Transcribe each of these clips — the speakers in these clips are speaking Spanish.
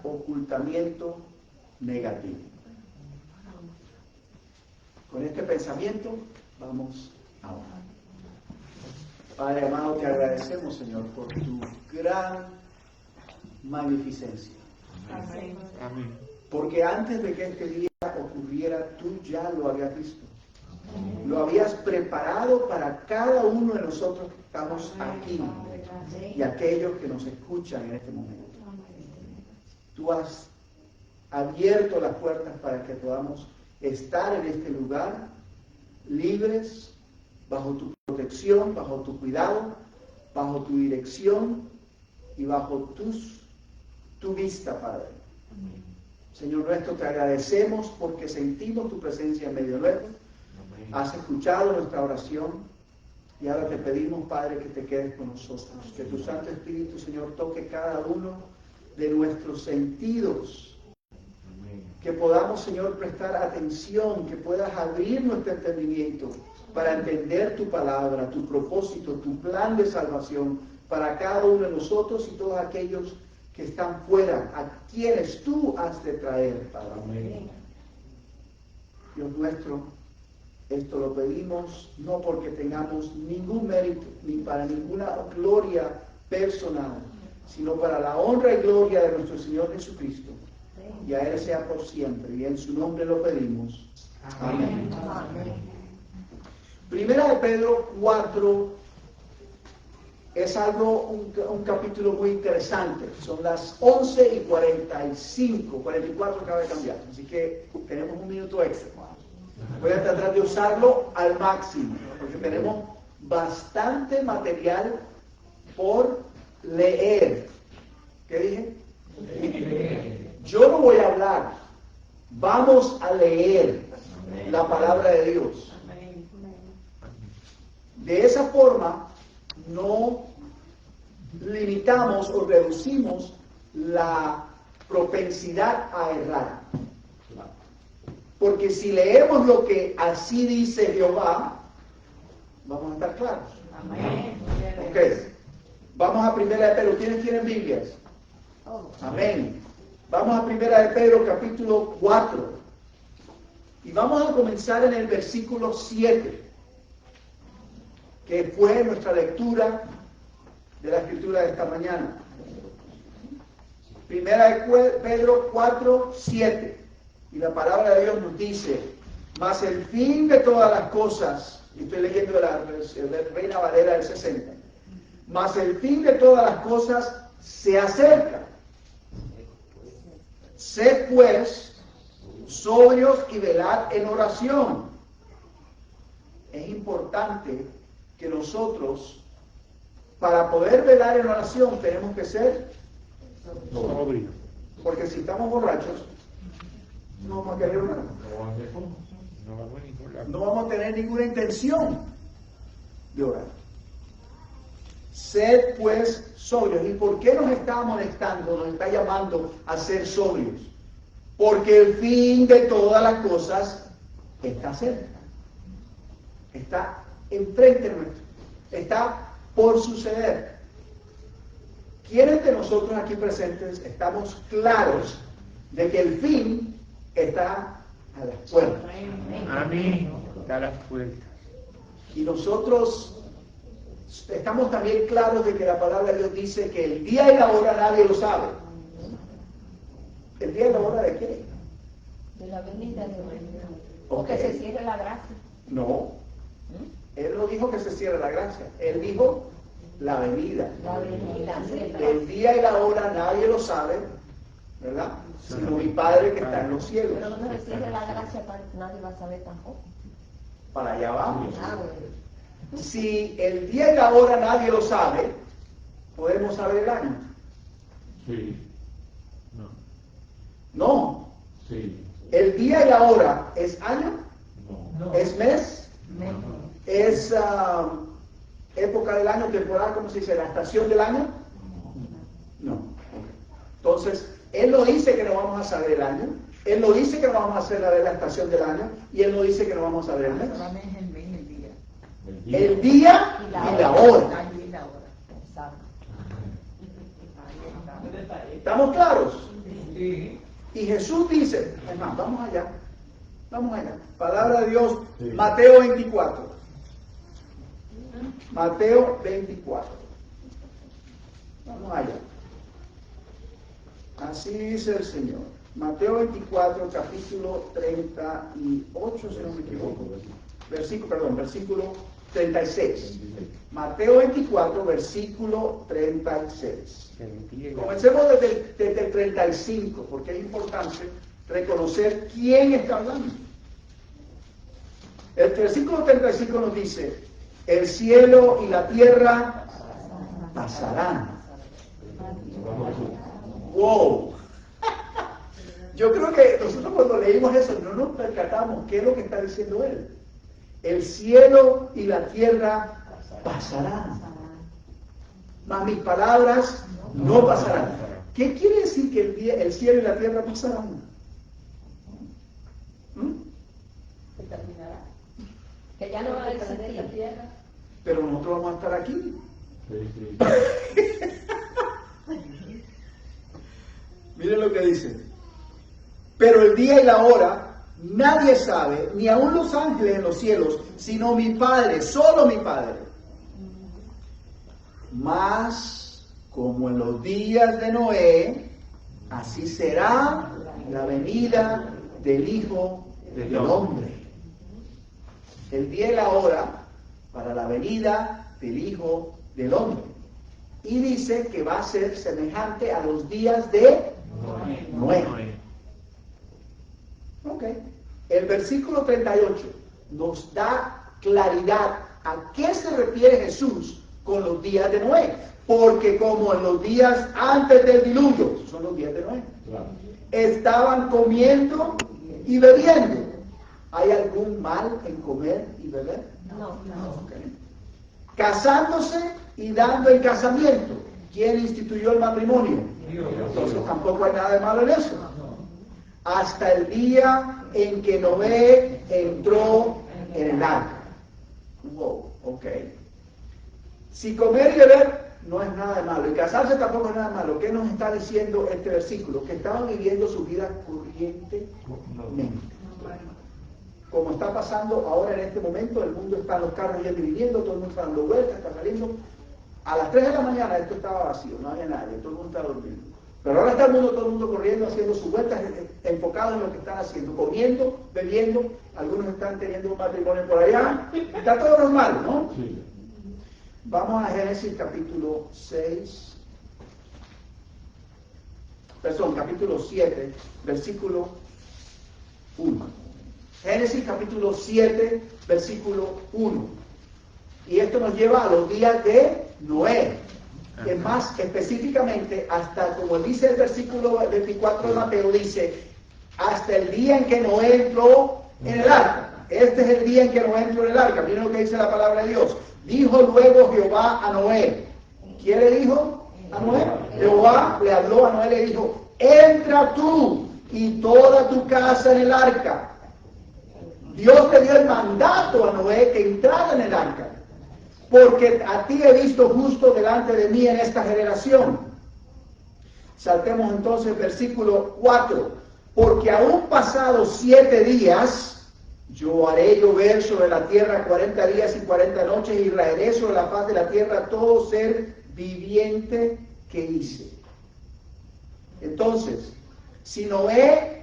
ocultamiento negativo. Con este pensamiento vamos a orar. Padre amado, te agradecemos, Señor, por tu gran magnificencia. Amén. Amén. Porque antes de que este día ocurriera, tú ya lo habías visto. Lo habías preparado para cada uno de nosotros que estamos aquí y aquellos que nos escuchan en este momento. Tú has abierto las puertas para que podamos estar en este lugar libres, bajo tu protección, bajo tu cuidado, bajo tu dirección y bajo tu vista, Padre. Señor nuestro, te agradecemos porque sentimos tu presencia en medio nuestro. Has escuchado nuestra oración y ahora te pedimos, Padre, que te quedes con nosotros. Que tu Santo Espíritu, Señor, toque cada uno de nuestros sentidos. Que podamos, Señor, prestar atención, que puedas abrir nuestro entendimiento para entender tu palabra, tu propósito, tu plan de salvación para cada uno de nosotros y todos aquellos que están fuera, a quienes tú has de traer, Padre. Amén. Dios nuestro, esto lo pedimos no porque tengamos ningún mérito, ni para ninguna gloria personal, sino para la honra y gloria de nuestro Señor Jesucristo. Y a Él sea por siempre, y en su nombre lo pedimos. Amén. Amén. Primera de Pedro 4 es un capítulo muy interesante. Son las 11:45, 44 acaba de cambiar, así que tenemos un minuto extra. Voy a tratar de usarlo al máximo, porque tenemos bastante material por leer. ¿Qué dije? Yo no voy a hablar, vamos a leer la palabra de Dios. De esa forma, no limitamos o reducimos la propensidad a errar. Porque si leemos lo que así dice Jehová, vamos a estar claros. Amén. Ok. Vamos a Primera de Pedro. ¿Quiénes tienen Biblias? Amén. Vamos a Primera de Pedro, capítulo 4. Y vamos a comenzar en el versículo 7. Que fue nuestra lectura de la escritura de esta mañana. Primera de Pedro 4:7. Y la palabra de Dios nos dice: mas el fin de todas las cosas, y estoy leyendo la Reina Valera del 60, mas el fin de todas las cosas se acerca. Sed pues sobrios y velad en oración. Es importante que nosotros, para poder velar en oración, tenemos que ser sobrios. Porque si estamos borrachos, no vamos a querer orar. No vamos a tener ninguna intención de orar. Sed pues sobrios. ¿Y por qué nos está amonestando, nos está llamando a ser sobrios? Porque el fin de todas las cosas está cerca. Está enfrente nuestro. Está por suceder. ¿Quiénes de nosotros aquí presentes estamos claros de que el fin está a las puertas? Amén. Está a las puertas. Y nosotros estamos también claros de que la palabra de Dios dice que el día y la hora nadie lo sabe. ¿El día y la hora de qué? De la venida de Dios. Ok. O que se cierre la gracia. No. Él no dijo que se cierre la gracia. Él dijo la venida. La venida. El día y la hora nadie lo sabe, ¿verdad? Sino mi Padre que está en los cielos. Pero cuando se cierre la gracia, nadie va a saber tampoco. Para allá vamos. Ah, bueno. Si el día y la hora nadie lo sabe, podemos saber el año. Sí. No. No. Sí. El día y la hora es año, No. es mes, Menos. es época del año, temporada, ¿cómo se dice? ¿La estación del año? No. Entonces, Él no dice que no vamos a saber el año, Él no dice que no vamos a hacer la estación del año, y Él no dice que no vamos a saber el mes. Solamente es el mes y el día. El día y la hora. El año y la hora. Exacto. Ahí está. ¿Estamos claros? Sí. Y Jesús dice, hermano, vamos allá. Palabra de Dios, Mateo 24. Mateo 24. Vamos allá. Así dice el Señor. Mateo 24, capítulo 38, si no me equivoco. Versículo 36. Mateo 24, versículo 36. Comencemos desde el 35, porque es importante reconocer quién está hablando. El versículo 35 nos dice, el cielo y la tierra pasarán. ¡Wow! Yo creo que nosotros cuando leímos eso no nos percatamos qué es lo que está diciendo él. El cielo y la tierra pasarán, mas mis palabras no pasarán. ¿Qué quiere decir que el cielo y la tierra pasarán? Se terminará. Que ya no va a existir la tierra. Pero nosotros vamos a estar aquí. Miren lo que dice. Pero el día y la hora nadie sabe, ni aun los ángeles en los cielos, sino mi Padre, solo mi Padre. Mas, como en los días de Noé, así será la venida del Hijo del Hombre. El día y la hora para la venida del Hijo del Hombre. Y dice que va a ser semejante a los días de Noé. Ok. El versículo 38 nos da claridad a qué se refiere Jesús con los días de Noé. Porque como en los días antes del diluvio, son los días de Noé, estaban comiendo y bebiendo. ¿Hay algún mal en comer y beber? No. Okay. Casándose y dando en casamiento. ¿Quién instituyó el matrimonio? Entonces tampoco hay nada de malo en eso. Hasta el día en que Noé entró en el arca. Wow, ok. Si comer y beber no es nada de malo, y casarse tampoco es nada de malo. ¿Qué nos está diciendo este versículo? Que estaban viviendo su vida corrientemente. Como está pasando ahora en este momento, el mundo está en los carros ya dividiendo, todo el mundo está dando vueltas, está saliendo. A las 3 de la mañana esto estaba vacío, no había nadie, todo el mundo estaba durmiendo. Pero ahora está todo el mundo corriendo, haciendo sus vueltas, enfocados en lo que están haciendo, comiendo, bebiendo, algunos están teniendo un matrimonio por allá, está todo normal, ¿no? Sí. Vamos a Génesis capítulo 7, versículo 1. Génesis capítulo 7, versículo 1. Y esto nos lleva a los días de Noé. Es más, específicamente, hasta como dice el versículo 24 de Mateo, dice, hasta el día en que Noé entró en el arca. Este es el día en que Noé entró en el arca. Miren lo que dice la palabra de Dios. Dijo luego Jehová a Noé. ¿Quién le dijo a Noé? Jehová le habló a Noé y le dijo, entra tú y toda tu casa en el arca. Dios le dio el mandato a Noé que entrara en el arca. Porque a ti he visto justo delante de mí en esta generación. Saltemos entonces versículo 4. Porque aún pasados 7 días, yo haré llover sobre la tierra 40 días y 40 noches y raeré sobre la faz de la tierra todo ser viviente que hice. Entonces, si Noé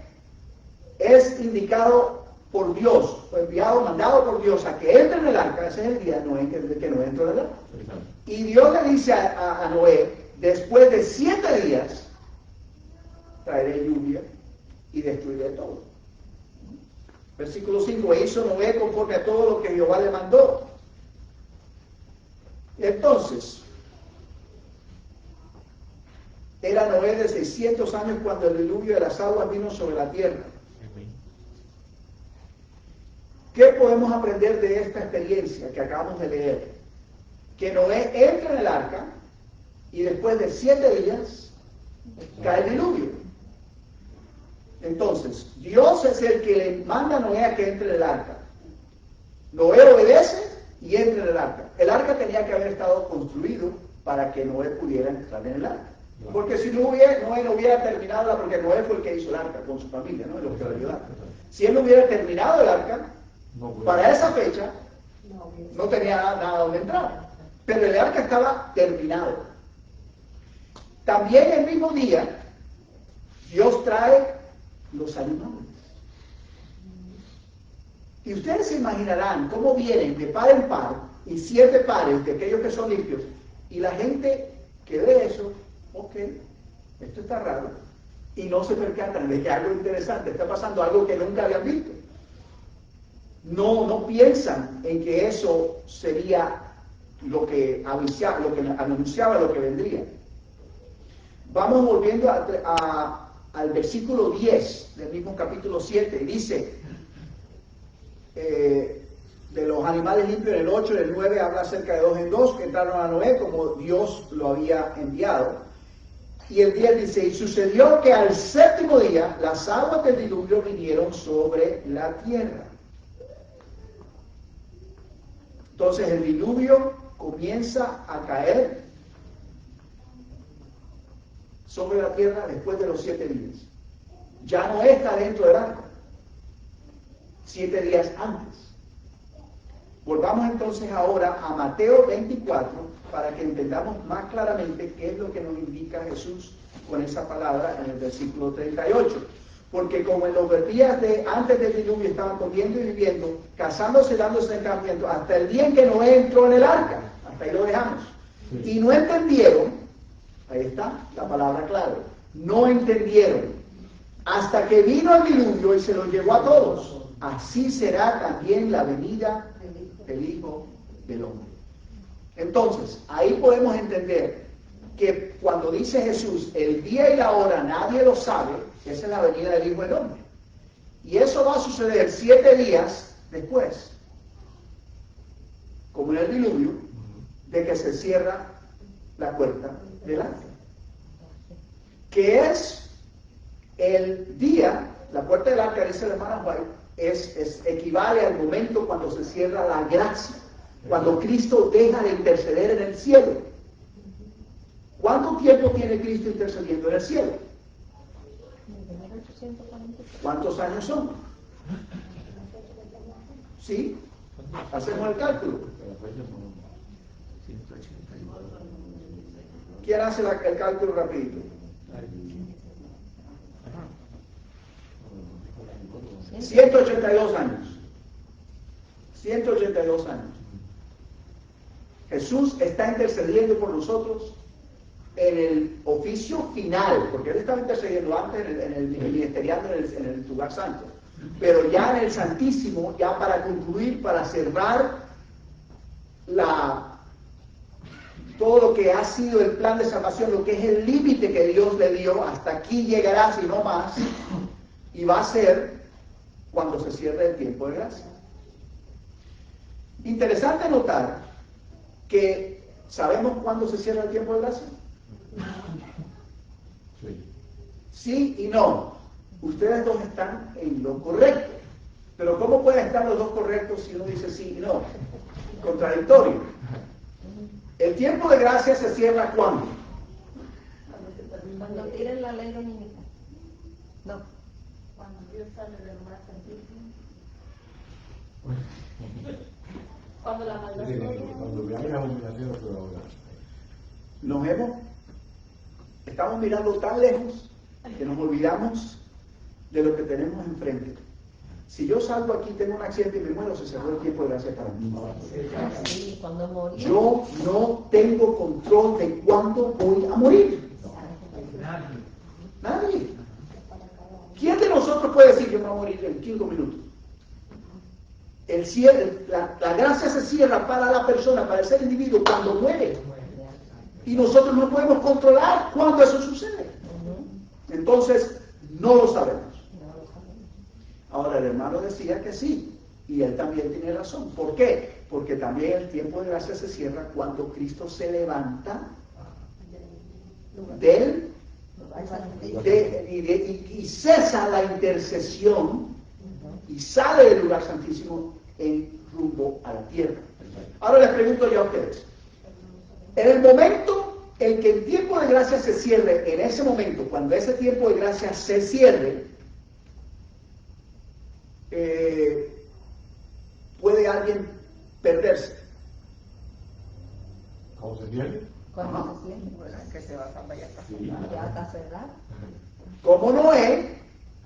es indicado por Dios, o enviado, mandado por Dios a que entre en el arca, ese es el día de Noé, que Noé entró en el arca. Y Dios le dice a Noé, después de 7 días, traeré lluvia y destruiré todo. Versículo 5, e hizo Noé conforme a todo lo que Jehová le mandó. Entonces, era Noé de 600 años cuando el diluvio de las aguas vino sobre la tierra. ¿Qué podemos aprender de esta experiencia que acabamos de leer? Que Noé entra en el arca y después de 7 días cae el diluvio. Entonces, Dios es el que le manda a Noé a que entre en el arca. Noé obedece y entra en el arca. El arca tenía que haber estado construido para que Noé pudiera entrar en el arca. Porque si Noé no hubiera terminado, porque Noé fue el que hizo el arca con su familia, ¿no? Y los que lo ayudaron. Si él no hubiera terminado el arca, para esa fecha, no tenía nada donde entrar. Pero el arca estaba terminado. También el mismo día, Dios trae los animales. Y ustedes se imaginarán cómo vienen de par en par, y 7 pares de aquellos que son limpios, y la gente que ve eso, ok, esto está raro, y no se percatan de que algo interesante está pasando, algo que nunca habían visto. No piensan en que eso sería lo que anunciaba lo que vendría. Vamos volviendo al versículo 10 del mismo capítulo 7, y dice, de los animales limpios en el 8, en el 9 habla acerca de 2 en 2 que entraron a Noé como Dios lo había enviado. Y el 10 dice, y sucedió que al 7º día las aguas del diluvio vinieron sobre la tierra. Entonces el diluvio comienza a caer sobre la tierra después de los 7 días. Ya no está dentro del arca. 7 días antes. Volvamos entonces ahora a Mateo 24 para que entendamos más claramente qué es lo que nos indica Jesús con esa palabra en el versículo 38. Porque como en los días de antes del diluvio estaban comiendo y viviendo, casándose, dándose en casamiento, hasta el día en que Noé entró en el arca. Hasta ahí lo dejamos. Y no entendieron, ahí está la palabra clave, no entendieron, hasta que vino el diluvio y se los llevó a todos. Así será también la venida del Hijo del Hombre. Entonces, ahí podemos entender que cuando dice Jesús, el día y la hora nadie lo sabe, esa es la venida del Hijo del Hombre. Y eso va a suceder 7 días después, como en el diluvio, de que se cierra la puerta del arca. Que es el día, la puerta del arca, dice la hermana White, equivale al momento cuando se cierra la gracia, cuando Cristo deja de interceder en el cielo. ¿Cuánto tiempo tiene Cristo intercediendo en el cielo? ¿Cuántos años son? ¿Sí? Hacemos el cálculo. ¿Quién hace el cálculo rapidito? 182 años. 182 años. Jesús está intercediendo por nosotros en el oficio final, porque Él estaba intercediendo antes ministeriando en el lugar santo, pero ya en el Santísimo, ya para concluir, para cerrar todo lo que ha sido el plan de salvación, lo que es el límite que Dios le dio, hasta aquí llegará, si no más, y va a ser cuando se cierre el tiempo de gracia. Interesante notar que ¿sabemos cuándo se cierra el tiempo de gracia? Sí y no. Ustedes dos están en lo correcto. Pero ¿cómo pueden estar los dos correctos si uno dice sí y no? Contradictorio. El tiempo de gracia se cierra ¿cuándo? Cuando tiren la ley dominica. No. Cuando Dios sale del lugar santísimo. Cuando la maldad. Cuando veamos las humillaciones de la hora. Estamos mirando tan lejos que nos olvidamos de lo que tenemos enfrente. Si yo salgo aquí, tengo un accidente y me muero, se cerró el tiempo de gracia para mí. Sí, cuando morí. Yo no tengo control de cuándo voy a morir. Nadie. ¿Quién de nosotros puede decir que me voy a morir en 5 minutos? La gracia se cierra para la persona, para el ser individuo, cuando muere. Y nosotros no podemos controlar cuándo eso sucede. Entonces, no lo sabemos. Ahora, el hermano decía que sí, y él también tiene razón. ¿Por qué? Porque también el tiempo de gracia se cierra cuando Cristo se levanta y cesa la intercesión y sale del lugar santísimo en rumbo a la tierra. Ahora les pregunto yo a ustedes, en el momento el que el tiempo de gracia se cierre en ese momento, cuando ese tiempo de gracia se cierre, puede alguien perderse. ¿Cómo se entiende? Cuando se siente, pues, Que se va a cambiar. Sí. ya está cerrado. Como Noé,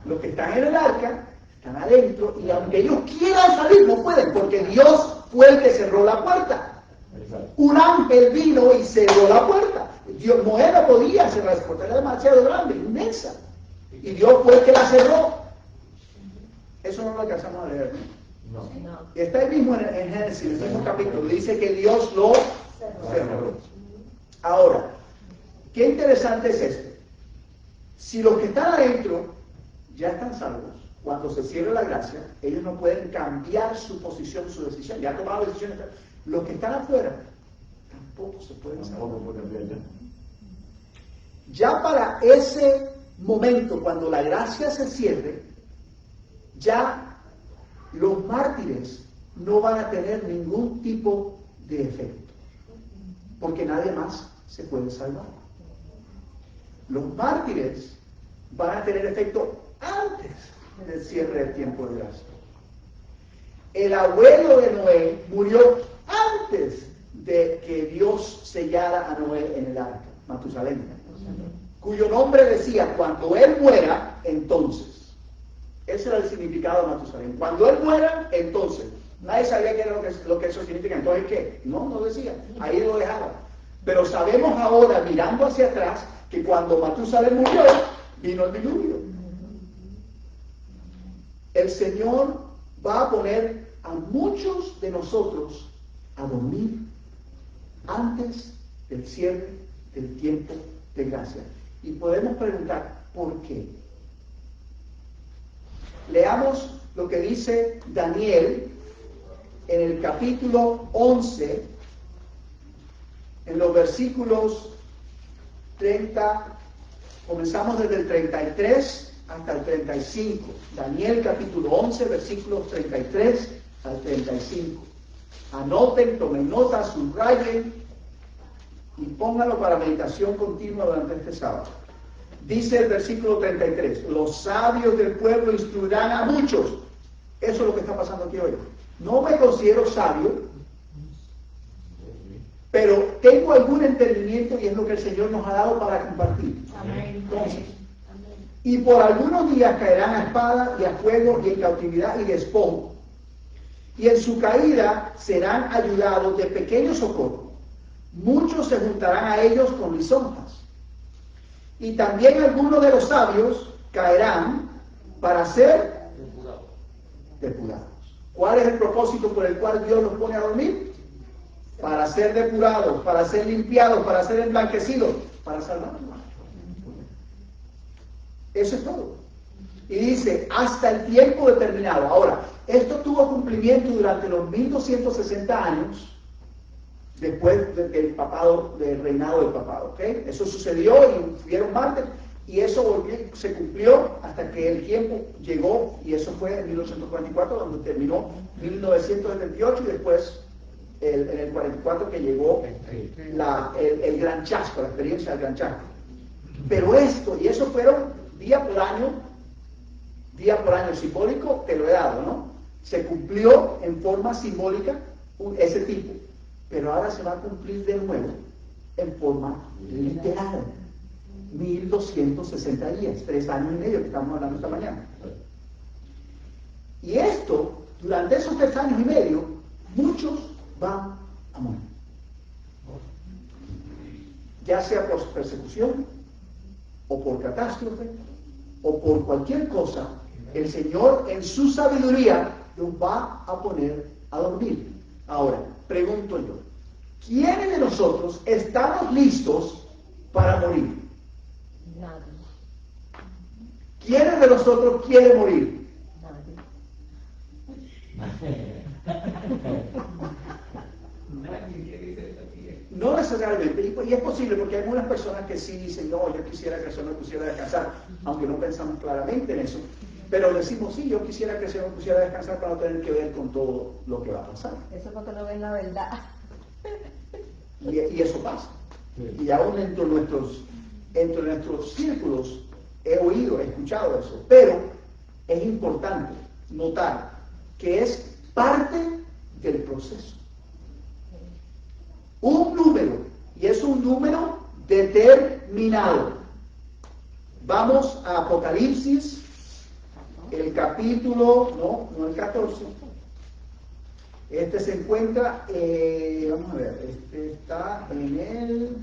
los que están en el arca, están adentro, y aunque ellos quieran salir, no pueden, porque Dios fue el que cerró la puerta. Exacto. Un ángel vino y cerró la puerta. Noé no podía cerrar esa puerta, era demasiado grande, inmensa. Y Dios fue el que la cerró. Eso no lo alcanzamos a leer. No. No. Y está ahí mismo en Génesis, en el mismo capítulo, dice que Dios lo cerró. Ahora, qué interesante es esto. Si los que están adentro ya están salvos, cuando se cierre la gracia, ellos no pueden cambiar su posición, su decisión. Ya han tomado decisiones. Los que están afuera tampoco se pueden Tampoco salvar. puede cambiar ya. Ya para ese momento, cuando la gracia se cierre, ya los mártires no van a tener ningún tipo de efecto, porque nadie más se puede salvar. Los mártires van a tener efecto antes del cierre del tiempo de gracia. El abuelo de Noé murió antes de que Dios sellara a Noé en el arca, Matusalén, cuyo nombre decía, cuando él muera, entonces. Ese era el significado de Matusalén. Cuando él muera, entonces. Nadie sabía qué era lo que eso significa. Entonces, ¿qué? No decía. Ahí lo dejaba. Pero sabemos ahora, mirando hacia atrás, que cuando Matusalén murió, vino el diluvio. El Señor va a poner a muchos de nosotros a dormir antes del cierre del tiempo de gracia. Y podemos preguntar, ¿por qué? Leamos lo que dice Daniel en el capítulo 11, en los versículos 30, comenzamos desde el 33 hasta el 35. Daniel capítulo 11, versículos 33 al 35. Anoten, tomen nota, subrayen y pónganlo para meditación continua durante este sábado. Dice el versículo 33, los sabios del pueblo instruirán a muchos. Eso es lo que está pasando aquí hoy. No me considero sabio, pero tengo algún entendimiento y es lo que el Señor nos ha dado para compartir. Entonces, y por algunos días caerán a espada y a fuego y en cautividad y despojo. Y en su caída serán ayudados de pequeño socorro. Muchos se juntarán a ellos con lisonjas. Y también algunos de los sabios caerán para ser depurados. ¿Cuál es el propósito por el cual Dios los pone a dormir? Para ser depurados, para ser limpiados, para ser emblanquecidos, para salvarnos. Eso es todo. Y dice, hasta el tiempo determinado. Ahora, esto tuvo cumplimiento durante los 1260 años después del papado, del reinado del papado, ¿ok? Eso sucedió y hubieron mártires y eso se cumplió hasta que el tiempo llegó y eso fue en 1844 donde terminó 1978 y después en el 44 que llegó el gran chasco, la experiencia del gran chasco. Pero esto, y eso fueron día por año simbólico, te lo he dado, ¿no? Se cumplió en forma simbólica ese tipo. Pero ahora se va a cumplir de nuevo en forma literal. 1260 días, 3 años y medio que estamos hablando esta mañana. Y esto, durante esos 3 años y medio, muchos van a morir. Ya sea por persecución, o por catástrofe, o por cualquier cosa, el Señor en su sabiduría los va a poner a dormir. Ahora, pregunto yo, ¿quiénes de nosotros estamos listos para morir? Nadie. ¿Quiénes de nosotros quieren morir? No necesariamente, y es posible porque hay algunas personas que sí dicen, no, yo quisiera que el Señor me pusiera a descansar, aunque no pensamos claramente en eso, pero decimos, sí, yo quisiera que el Señor me pusiera a descansar para no tener que ver con todo lo que va a pasar. Eso es porque no ven la verdad. Y eso pasa. Sí. Y aún entre nuestros círculos he escuchado eso. Pero es importante notar que es parte del proceso. Un número, y es un número determinado. Vamos a Apocalipsis, el capítulo, no el 14. Este se encuentra, vamos a ver, este está en el...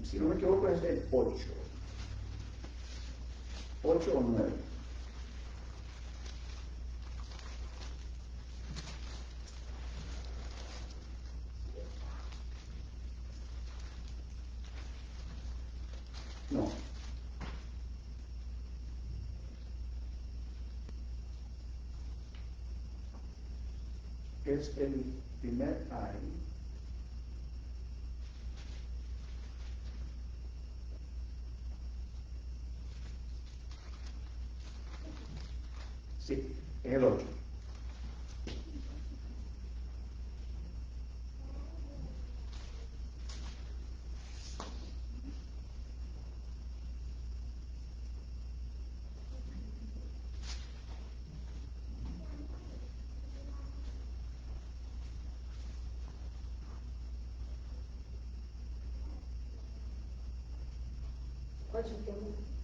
si no me equivoco es el 8. 8 o 9. No. Es el primer ay. Sí, es el 8.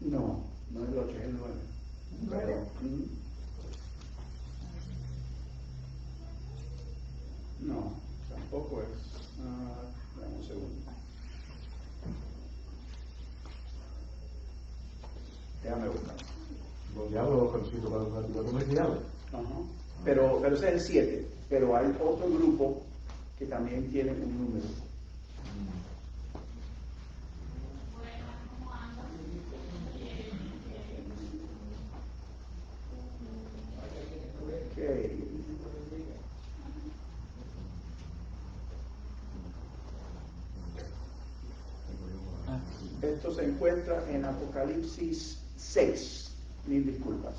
No, no es el 8, es el 9. Pero, no, tampoco es. Dame un segundo. Déjame buscar. Los diablos conocidos para los diablos. Ajá. Pero ese es el 7. Pero hay otro grupo que también tiene un número. Esto se encuentra en Apocalipsis 6. Mil disculpas.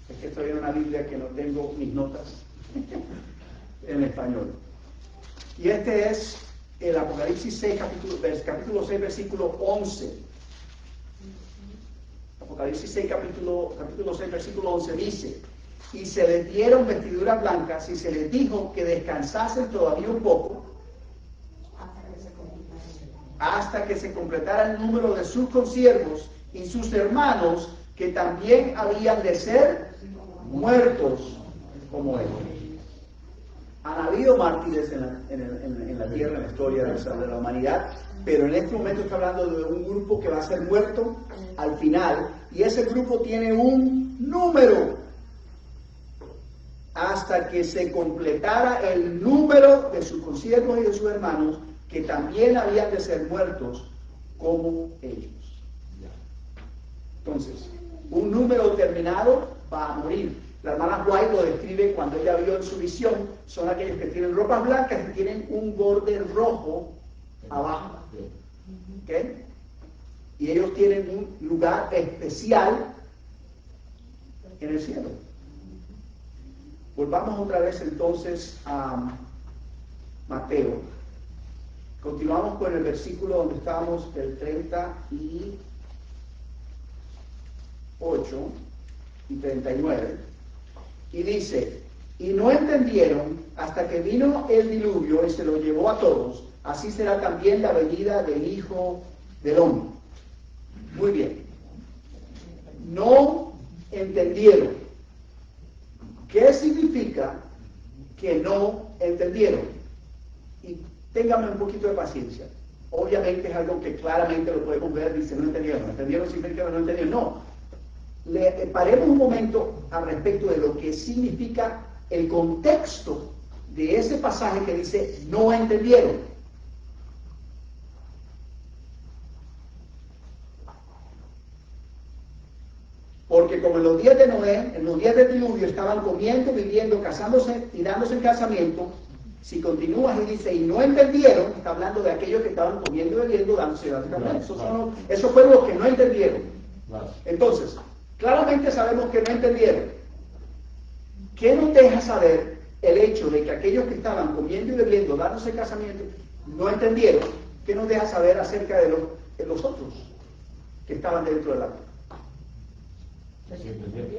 Es que estoy en una Biblia que no tengo mis notas en español. Y este es el Apocalipsis 6, capítulo 6, versículo 11. Apocalipsis 6, capítulo 6, versículo 11 dice: y se les dieron vestiduras blancas y se les dijo que descansasen todavía un poco hasta que se completara el número de sus consiervos y sus hermanos, que también habían de ser muertos como ellos. Han habido mártires en la tierra, en la historia de la humanidad, pero en este momento está hablando de un grupo que va a ser muerto al final, y ese grupo tiene un número hasta que se completara el número de sus consiervos y de sus hermanos, que también habían de ser muertos como ellos. Entonces, un número determinado va a morir. La hermana White lo describe cuando ella vio en su visión: son aquellos que tienen ropas blancas y tienen un borde rojo abajo. ¿Okay? Y ellos tienen un lugar especial en el cielo. Volvamos otra vez entonces a Mateo. Continuamos con el versículo donde estábamos, del 38 y 39. Y dice: y no entendieron hasta que vino el diluvio y se lo llevó a todos. Así será también la venida del Hijo del Hombre. Muy bien. No entendieron. ¿Qué significa que no entendieron? Y ténganme un poquito de paciencia. Obviamente es algo que claramente lo podemos ver. Dice: no entendieron. ¿No entendieron significa que no entendieron? No. Paremos un momento al respecto de lo que significa el contexto de ese pasaje que dice: no entendieron. Porque como en los días de Noé, en los días del diluvio, estaban comiendo, viviendo, casándose y dándose en casamiento. Si continúas y dice: y no entendieron, está hablando de aquellos que estaban comiendo y bebiendo, dándose en casamiento. Eso fue lo que no entendieron. Entonces, claramente sabemos que no entendieron. ¿Qué nos deja saber el hecho de que aquellos que estaban comiendo y bebiendo, dándose casamiento, no entendieron? ¿Qué nos deja saber acerca de los otros que estaban dentro del arca?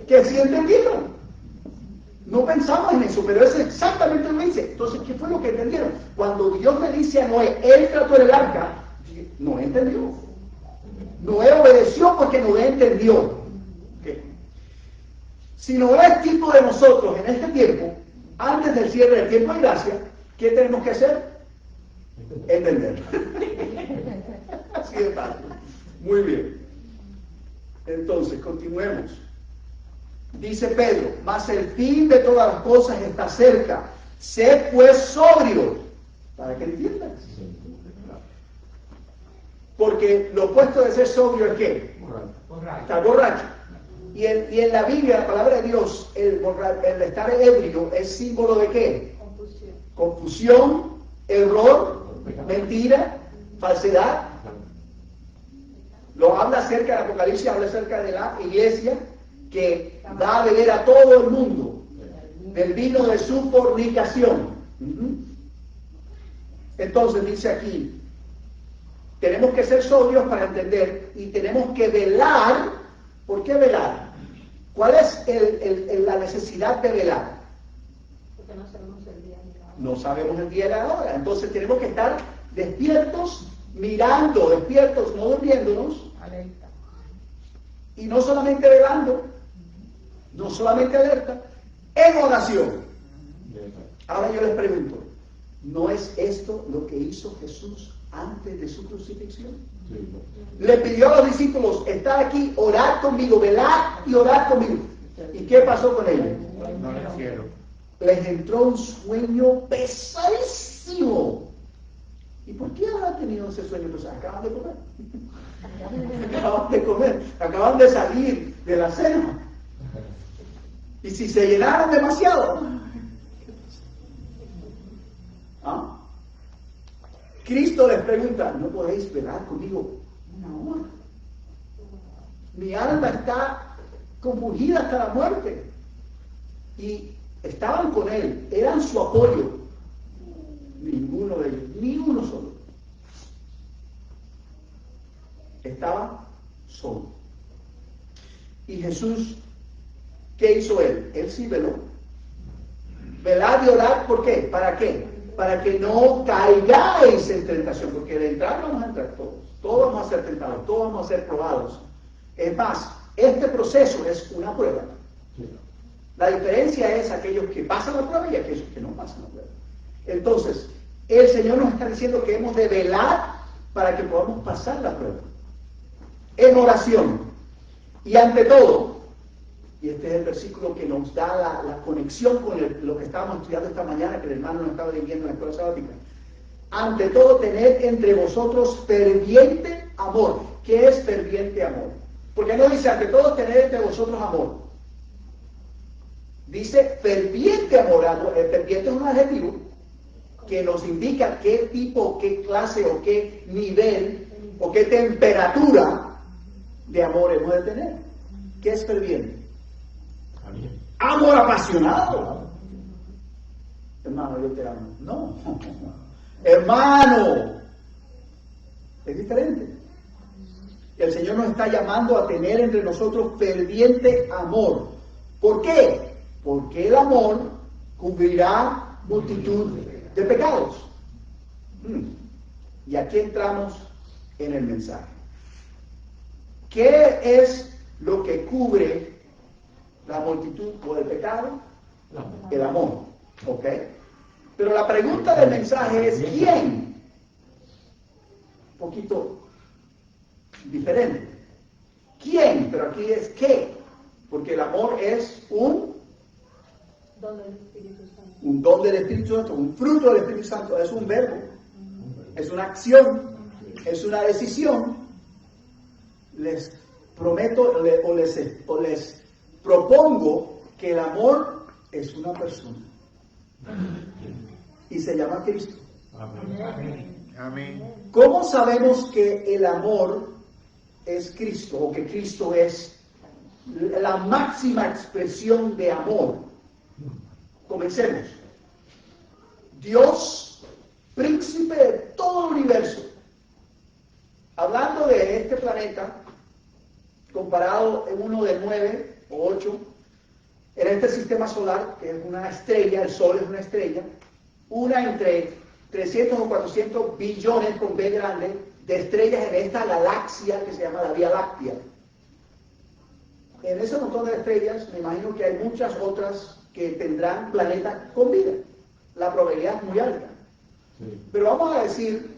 Que sí entendieron. No pensamos en eso, pero es exactamente lo que dice. Entonces, ¿qué fue lo que entendieron? Cuando Dios le dice a Noé, entra tú en el arca, Noé entendió. Noé obedeció porque Noé entendió. ¿Qué? Si Noé es tipo de nosotros en este tiempo, antes del cierre del tiempo de gracia, ¿qué tenemos que hacer? Entender. Así de fácil. Muy bien. Entonces, continuemos. Dice Pedro, mas el fin de todas las cosas está cerca. Sé pues sobrio, para que entiendas. Porque lo opuesto de ser sobrio es ¿qué? Estar borracho. Y en la Biblia, la palabra de Dios, el estar ebrio es símbolo de ¿qué? Confusión, error, mentira, falsedad. Lo habla acerca del Apocalipsis, habla acerca de la iglesia que da a beber a todo el mundo del vino de su fornicación. Entonces dice aquí, tenemos que ser sobrios para entender y tenemos que velar. ¿Por qué velar? ¿Cuál es la necesidad de velar? Porque no sabemos el día ni la hora. No sabemos el día y la hora. Entonces tenemos que estar despiertos, mirando, despiertos, no durmiéndonos. Alerta. Y no solamente velando, no solamente alerta, en oración. Ahora yo les pregunto, ¿no es esto lo que hizo Jesús antes de su crucifixión? Le pidió a los discípulos, estar aquí, orar conmigo, velar y orar conmigo. ¿Y qué pasó con ellos? No le quiero. Les entró un sueño pesadísimo. ¿Y por qué habrán tenido ese sueño pesado? Acaban de comer. Acaban de comer, acaban de salir de la cena. Y si se llenaron demasiado, ¿ah? Cristo les pregunta, ¿no podéis velar conmigo una hora? Mi alma está compungida hasta la muerte. Y estaban con él, eran su apoyo. Ninguno de ellos, ni uno solo. Estaba solo. Y Jesús, ¿qué hizo él? Él sí veló. Velar y orar, ¿por qué? ¿Para qué? Para que no caigáis en tentación, porque de entrar vamos a entrar todos. Todos vamos a ser tentados, todos vamos a ser probados. Es más, este proceso es una prueba. La diferencia es aquellos que pasan la prueba y aquellos que no pasan la prueba. Entonces, el Señor nos está diciendo que hemos de velar para que podamos pasar la prueba. En oración. Y ante todo, y este es el versículo que nos da la conexión con lo que estábamos estudiando esta mañana, que el hermano nos estaba leyendo en la escuela sabática. Ante todo, tened entre vosotros ferviente amor. ¿Qué es ferviente amor? Porque no dice, ante todo, tened entre vosotros amor. Dice ferviente amor. Ferviente es un adjetivo que nos indica qué tipo, qué clase o qué nivel o qué temperatura de amor hemos de tener. ¿Qué es ferviente? Amor apasionado. Hermano, yo te amo. No. Hermano. Es diferente. El Señor nos está llamando a tener entre nosotros ferviente amor. ¿Por qué? Porque el amor cubrirá multitud de pecados. Y aquí entramos en el mensaje. ¿Qué es lo que cubre la multitud o el pecado? El amor. ¿Ok? Pero la pregunta del mensaje es ¿quién? Un poquito diferente. ¿Quién? Pero aquí es ¿qué? Porque el amor es un Don del Espíritu Santo. Un don del Espíritu Santo, un fruto del Espíritu Santo, es un verbo, es una acción, es una decisión. Les prometo o les propongo que el amor es una persona y se llama Cristo. Amén. ¿Cómo sabemos que el amor es Cristo o que Cristo es la máxima expresión de amor? Comencemos. Dios, príncipe de todo el universo, hablando de este planeta, comparado en uno de 9 o 8, en este sistema solar, que es una estrella, el Sol es una estrella, una entre 300 o 400 billones con B grande de estrellas en esta galaxia que se llama la Vía Láctea. En ese montón de estrellas, me imagino que hay muchas otras que tendrán planetas con vida. La probabilidad es muy alta. Sí. Pero vamos a decir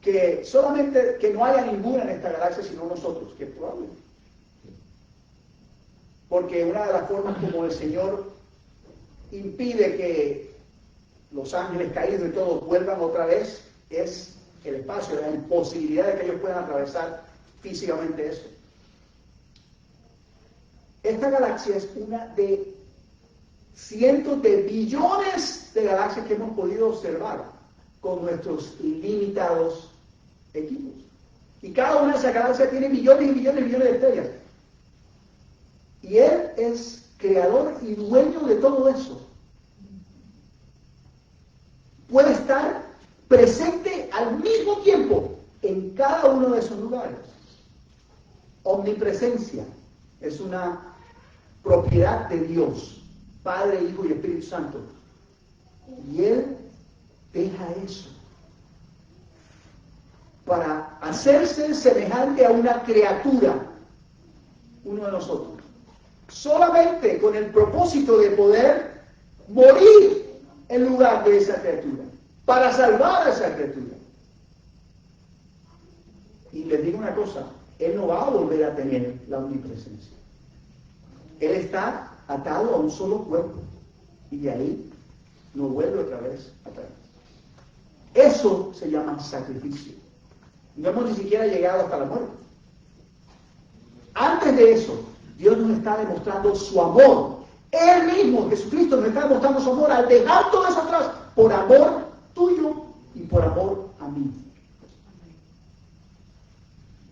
que solamente que no haya ninguna en esta galaxia sino nosotros, que es probable. Porque una de las formas como el Señor impide que los ángeles caídos y todos vuelvan otra vez es el espacio, la imposibilidad de que ellos puedan atravesar físicamente eso. Esta galaxia es una de cientos de billones de galaxias que hemos podido observar con nuestros limitados equipos. Y cada una de esas galaxias tiene millones y millones y millones de estrellas. Y Él es creador y dueño de todo eso. Puede estar presente al mismo tiempo en cada uno de esos lugares. Omnipresencia es una propiedad de Dios, Padre, Hijo y Espíritu Santo. Y Él deja eso para hacerse semejante a una criatura, uno de nosotros, solamente con el propósito de poder morir en lugar de esa criatura, para salvar a esa criatura. Y les digo una cosa, Él no va a volver a tener la omnipresencia. Él está atado a un solo cuerpo y de ahí no vuelve otra vez atrás. Eso se llama sacrificio. No hemos ni siquiera llegado hasta la muerte. Antes de eso, Dios nos está demostrando su amor. Él mismo, Jesucristo, nos está demostrando su amor al dejar todo eso atrás por amor tuyo y por amor a mí.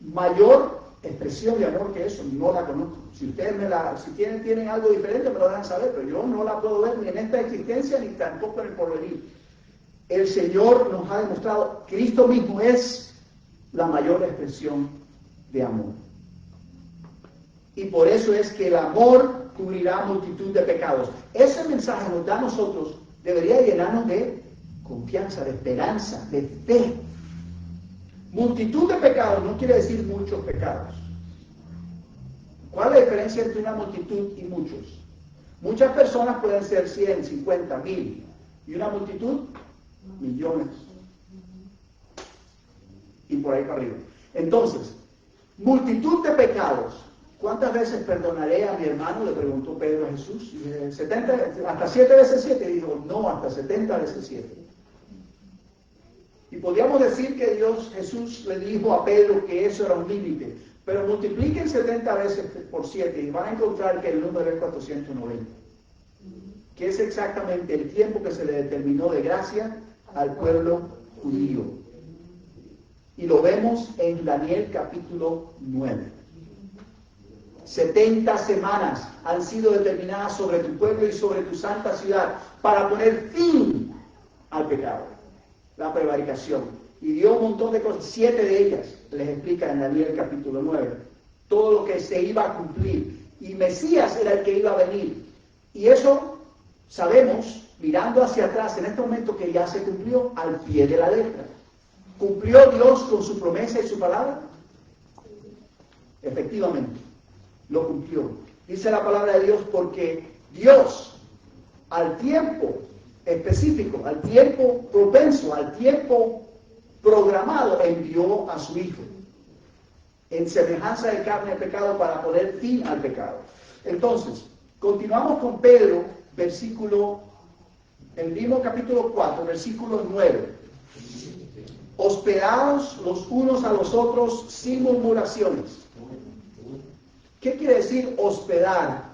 Mayor expresión de amor que eso, no la conozco. Si ustedes tienen algo diferente, me lo dejan saber, pero yo no la puedo ver ni en esta existencia ni tampoco en el porvenir. El Señor nos ha demostrado, Cristo mismo es la mayor expresión de amor. Y por eso es que el amor cubrirá multitud de pecados. Ese mensaje nos da a nosotros, debería llenarnos de confianza, de esperanza, de fe. Multitud de pecados no quiere decir muchos pecados. ¿Cuál es la diferencia entre una multitud y muchos? Muchas personas pueden ser 100, 50, 1000. Y una multitud, millones. Y por ahí para arriba. Entonces, multitud de pecados. ¿Cuántas veces perdonaré a mi hermano? Le preguntó Pedro a Jesús. Y dice, 70, ¿hasta 7 veces 7? Y dijo, no, hasta 70 veces 7. Y podríamos decir que Jesús le dijo a Pedro que eso era un límite. Pero multipliquen 70 veces por 7 y van a encontrar que el número es 490. Que es exactamente el tiempo que se le determinó de gracia al pueblo judío. Y lo vemos en Daniel capítulo 9. 70 semanas han sido determinadas sobre tu pueblo y sobre tu santa ciudad para poner fin al pecado, la prevaricación. Y dio un montón de cosas, 7 de ellas les explica en Daniel capítulo 9, todo lo que se iba a cumplir. Y Mesías era el que iba a venir. Y eso sabemos, mirando hacia atrás, en este momento que ya se cumplió al pie de la letra. ¿Cumplió Dios con su promesa y su palabra? Efectivamente, lo cumplió. Dice la palabra de Dios porque Dios, al tiempo específico, al tiempo propenso, al tiempo programado, envió a su Hijo en semejanza de carne de pecado para poner fin al pecado. Entonces, continuamos con Pedro, el mismo capítulo 4, versículo 9. Hospedaos los unos a los otros sin murmuraciones. ¿Qué quiere decir hospedar?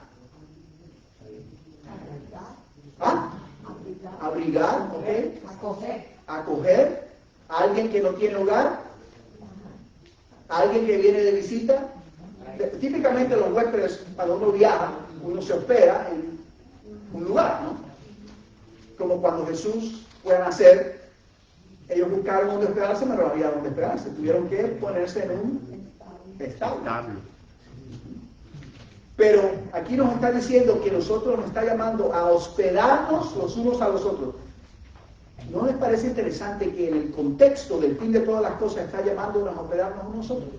¿Ah? Abrigar, ¿ok? Acoger. ¿A alguien que no tiene hogar? ¿A alguien que viene de visita? Típicamente los huéspedes, cuando uno viaja, uno se hospeda en un lugar, ¿no? Como cuando Jesús fue a nacer, ellos buscaron dónde hospedarse, pero no había dónde hospedarse. Tuvieron que ponerse en un establo. Pero aquí nos está diciendo que nosotros nos está llamando a hospedarnos los unos a los otros. ¿No les parece interesante que en el contexto del fin de todas las cosas está llamándonos a hospedarnos unos a otros?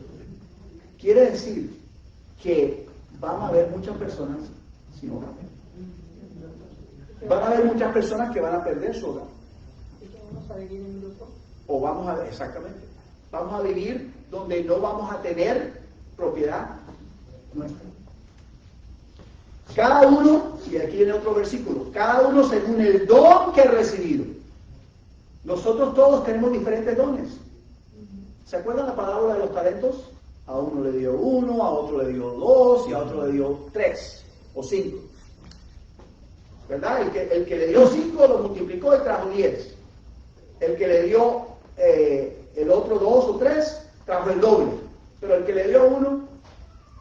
Quiere decir que van a haber muchas personas sin hogar. Van a haber muchas personas que van a perder su hogar. Vamos a vivir en grupo. O vamos a, exactamente, vamos a vivir donde no vamos a tener propiedad nuestra. Cada uno, y aquí en otro versículo, cada uno según el don que ha recibido. Nosotros todos tenemos diferentes dones. ¿Se acuerdan la parábola de los talentos? A uno le dio 1, a otro le dio 2 y a otro le dio 3 o 5. ¿Verdad? El que le dio 5 lo multiplicó y trajo 10. El que le dio el otro 2 o 3 trajo el doble. Pero el que le dio 1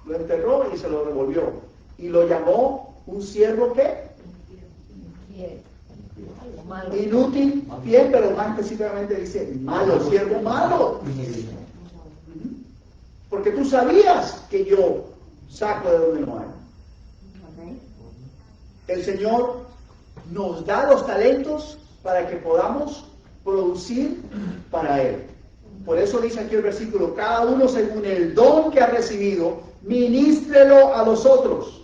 lo enterró y se lo revolvió. Y lo llamó un siervo ¿qué? Inútil, fiel, pero más específicamente dice malo, siervo malo. Porque tú sabías que yo saco de donde no hay. El Señor nos da los talentos para que podamos producir para Él. Por eso dice aquí el versículo, cada uno según el don que ha recibido, ministrelo a los otros.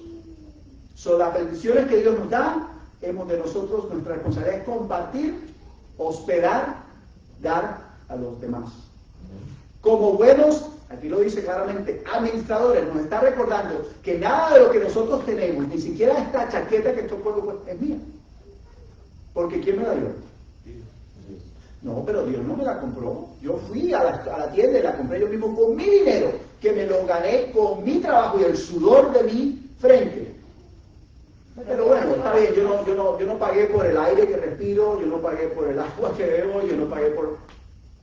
Son las bendiciones que Dios nos da, hemos de nosotros, nuestra responsabilidad es compartir, hospedar, dar a los demás. Como buenos, aquí lo dice claramente, administradores, nos está recordando que nada de lo que nosotros tenemos, ni siquiera esta chaqueta que esto pueblo es mía. Porque ¿quién me la dio? No, pero Dios no me la compró. Yo fui a la tienda y la compré yo mismo con mi dinero, que me lo gané con mi trabajo y el sudor de mi frente. Pero bueno, está bien, yo no pagué por el aire que respiro, yo no pagué por el agua que bebo, yo no pagué por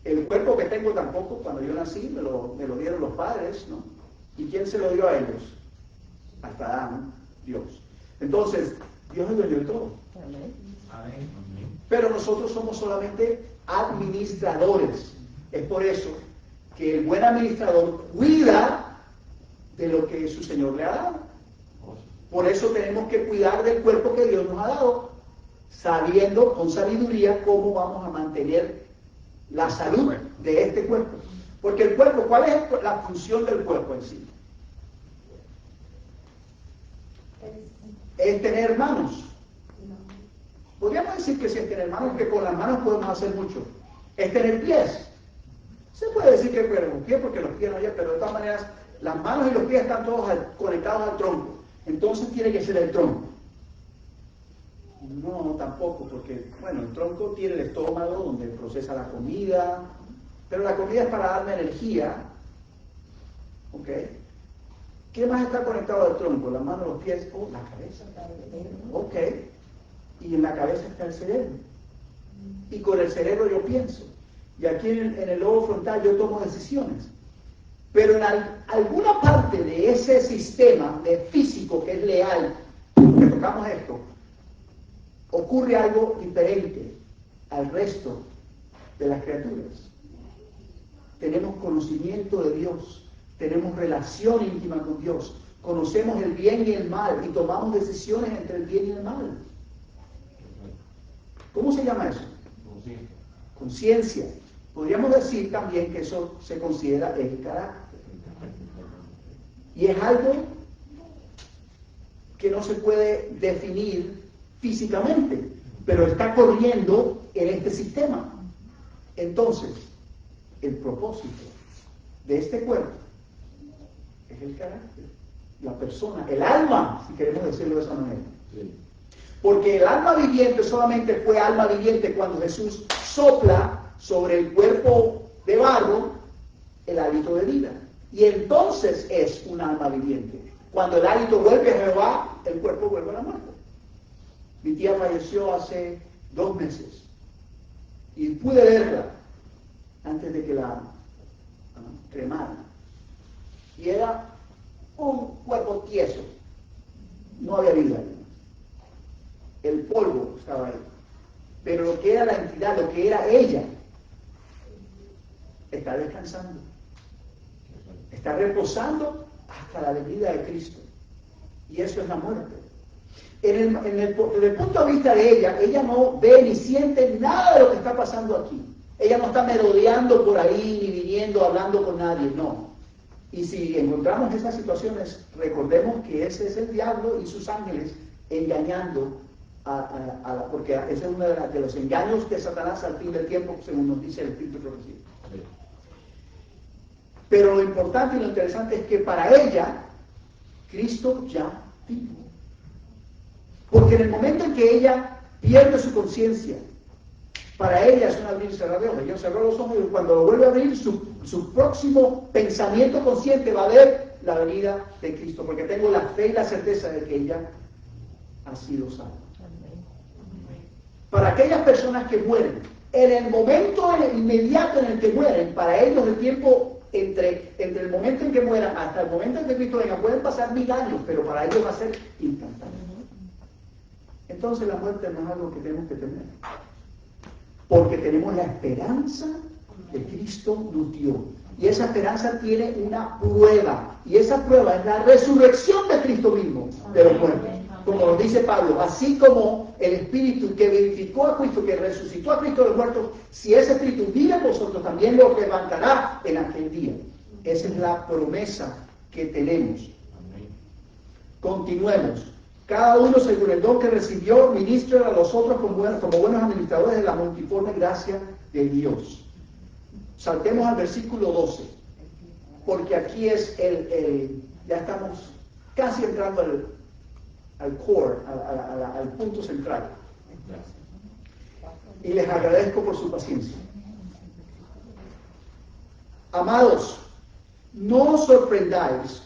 el cuerpo que tengo tampoco. Cuando yo nací me lo dieron los padres, ¿no? ¿Y quién se lo dio a ellos? Hasta Adán, Dios. Entonces, Dios es dueño de todo. Pero nosotros somos solamente administradores. Es por eso que el buen administrador cuida de lo que su Señor le ha dado. Por eso tenemos que cuidar del cuerpo que Dios nos ha dado, sabiendo con sabiduría cómo vamos a mantener la salud de este cuerpo. Porque el cuerpo, ¿cuál es la función del cuerpo en sí? Es tener manos. Podríamos decir que si es tener manos, que con las manos podemos hacer mucho. Es tener pies. Se puede decir que con pies porque los pies no hay, pero de todas maneras las manos y los pies están todos conectados al tronco. Entonces tiene que ser el tronco. No, tampoco, porque, bueno, el tronco tiene el estómago donde procesa la comida, pero la comida es para darme energía. ¿Ok? ¿Qué más está conectado al tronco? Las manos, los pies, la cabeza. ¿Ok? Y en la cabeza está el cerebro. Y con el cerebro yo pienso. Y aquí en el lobo frontal yo tomo decisiones. Pero en alguna parte de ese sistema de físico que es leal, que tocamos esto, ocurre algo diferente al resto de las criaturas. Tenemos conocimiento de Dios, tenemos relación íntima con Dios, conocemos el bien y el mal y tomamos decisiones entre el bien y el mal. ¿Cómo se llama eso? Conciencia. Podríamos decir también que eso se considera el carácter. Y es algo que no se puede definir físicamente, pero está corriendo en este sistema. Entonces, el propósito de este cuerpo es el carácter, la persona, el alma, si queremos decirlo de esa manera. Sí. Porque el alma viviente solamente fue alma viviente cuando Jesús sopla sobre el cuerpo de barro el hálito de vida. Y entonces es un alma viviente. Cuando el hálito vuelve a Jehová, el cuerpo vuelve a la muerte. Mi tía falleció hace 2 meses. Y pude verla antes de que la cremaran. Y era un cuerpo tieso. No había vida. El polvo estaba ahí. Pero lo que era la entidad, lo que era ella, está descansando. Está reposando hasta la venida de Cristo. Y eso es la muerte. Desde el punto de vista de ella no ve ni siente nada de lo que está pasando aquí. Ella no está merodeando por ahí, ni viniendo, hablando con nadie, no. Y si encontramos esas situaciones, recordemos que ese es el diablo y sus ángeles engañando porque ese es uno de los engaños de Satanás al fin del tiempo, según nos dice el Espíritu Profecía. Pero lo importante y lo interesante es que para ella, Cristo ya vive. Porque en el momento en que ella pierde su conciencia, para ella es un abrir y cerrar de ojos. Ella cerró los ojos y cuando lo vuelve a abrir, su próximo pensamiento consciente va a ver la venida de Cristo, porque tengo la fe y la certeza de que ella ha sido salva. Para aquellas personas que mueren, en el momento inmediato en el que mueren, para ellos el tiempo entre el momento en que mueran hasta el momento en que Cristo venga, pueden pasar 1000 años, pero para ellos va a ser instantáneo. Entonces la muerte no es algo que tenemos que temer, porque tenemos la esperanza que Cristo nos dio. Y esa esperanza tiene una prueba, y esa prueba es la resurrección de Cristo mismo, de los muertos. Como nos dice Pablo, así como el Espíritu que vivificó a Cristo, que resucitó a Cristo de los muertos, si ese Espíritu vive en vosotros, también lo levantará en aquel día. Esa es la promesa que tenemos. Continuemos. Cada uno según el don que recibió, ministre a los otros como buenos administradores de la multiforme gracia de Dios. Saltemos al versículo 12, porque aquí es ya estamos casi entrando al core, al punto central. Y les agradezco por su paciencia. Amados, no os sorprendáis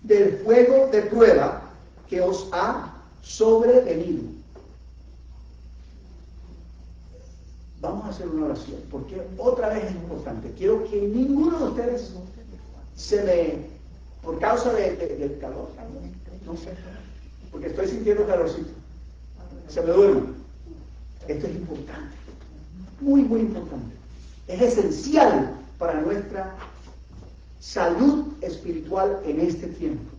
del fuego de prueba que os ha sobrevenido. Vamos a hacer una oración, porque otra vez es importante. Quiero que ninguno de ustedes por causa del calor, no sé, porque estoy sintiendo calorcito, se me duerma. Esto es importante, muy, muy importante. Es esencial para nuestra salud espiritual en este tiempo.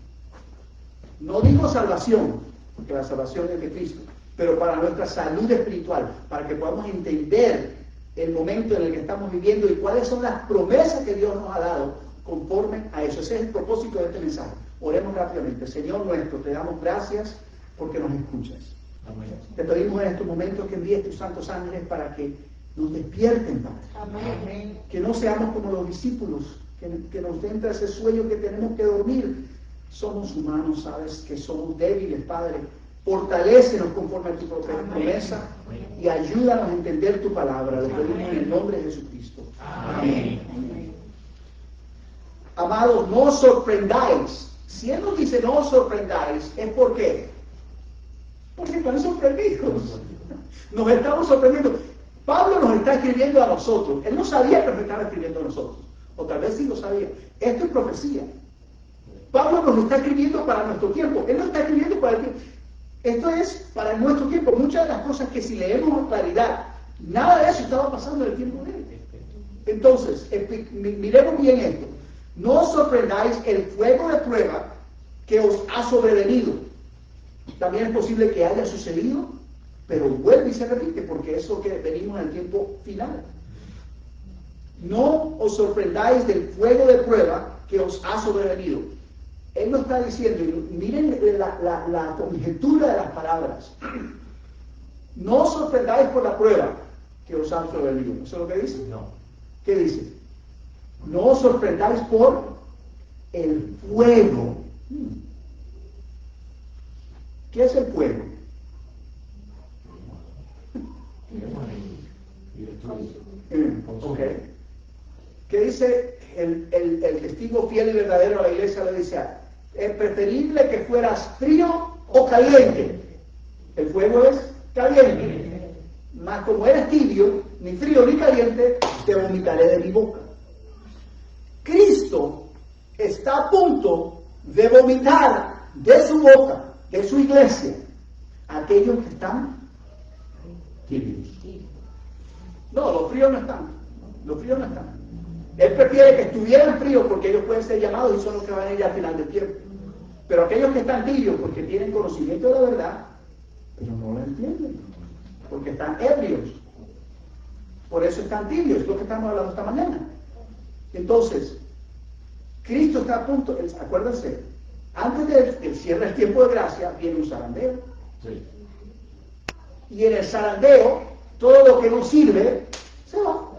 No digo salvación, porque la salvación es de Cristo, pero para nuestra salud espiritual, para que podamos entender el momento en el que estamos viviendo y cuáles son las promesas que Dios nos ha dado conforme a eso. Ese es el propósito de este mensaje. Oremos rápidamente. Señor nuestro, te damos gracias porque nos escuchas. Amén. Te pedimos en estos momentos que envíes tus santos ángeles para que nos despierten, Padre. Amén. Que no seamos como los discípulos, que nos entra ese sueño que tenemos que dormir. Somos humanos, sabes que somos débiles, Padre. Fortalécenos conforme a tu promesa y ayúdanos a entender tu palabra. Lo pedimos en el nombre de Jesucristo. Amén. Amén. Amados, no os sorprendáis. Si Él nos dice no os sorprendáis, ¿es por qué? Porque están sorprendidos. Nos estamos sorprendiendo. Pablo nos está escribiendo a nosotros. Él no sabía que nos estaba escribiendo a nosotros. O tal vez sí lo sabía. Esto es profecía. Pablo nos está escribiendo para nuestro tiempo. Él no está escribiendo para el tiempo. Esto es para nuestro tiempo. Muchas de las cosas que si leemos con claridad, nada de eso estaba pasando en el tiempo de él. Entonces, miremos bien esto. No os sorprendáis el fuego de prueba que os ha sobrevenido. También es posible que haya sucedido, pero vuelve y se repite, porque es lo que venimos en el tiempo final. No os sorprendáis del fuego de prueba que os ha sobrevenido. Él nos está diciendo, y miren la conjetura de las palabras. No os sorprendáis por la prueba que os ha sobrevenido. ¿Eso es lo que dice? No. ¿Qué dice? No os sorprendáis por el fuego. ¿Qué es el fuego? Okay. ¿Qué dice el testigo fiel y verdadero a la iglesia? Le dice, es preferible que fueras frío o caliente. El fuego es caliente. Mas como eres tibio, ni frío ni caliente, te vomitaré de mi boca. Cristo está a punto de vomitar de su boca, de su iglesia, a aquellos que están Tibios. No, los fríos no están. Los fríos no están. Él prefiere que estuvieran fríos porque ellos pueden ser llamados y son los que van a ir al final del tiempo. Pero aquellos que están tibios porque tienen conocimiento de la verdad, pero no la entienden, porque están ebrios. Por eso están tibios, es lo que estamos hablando esta mañana. Entonces, Cristo está a punto, acuérdense, antes del cierre del tiempo de gracia viene un zarandeo. Sí. Y en el zarandeo, todo lo que no sirve, se va.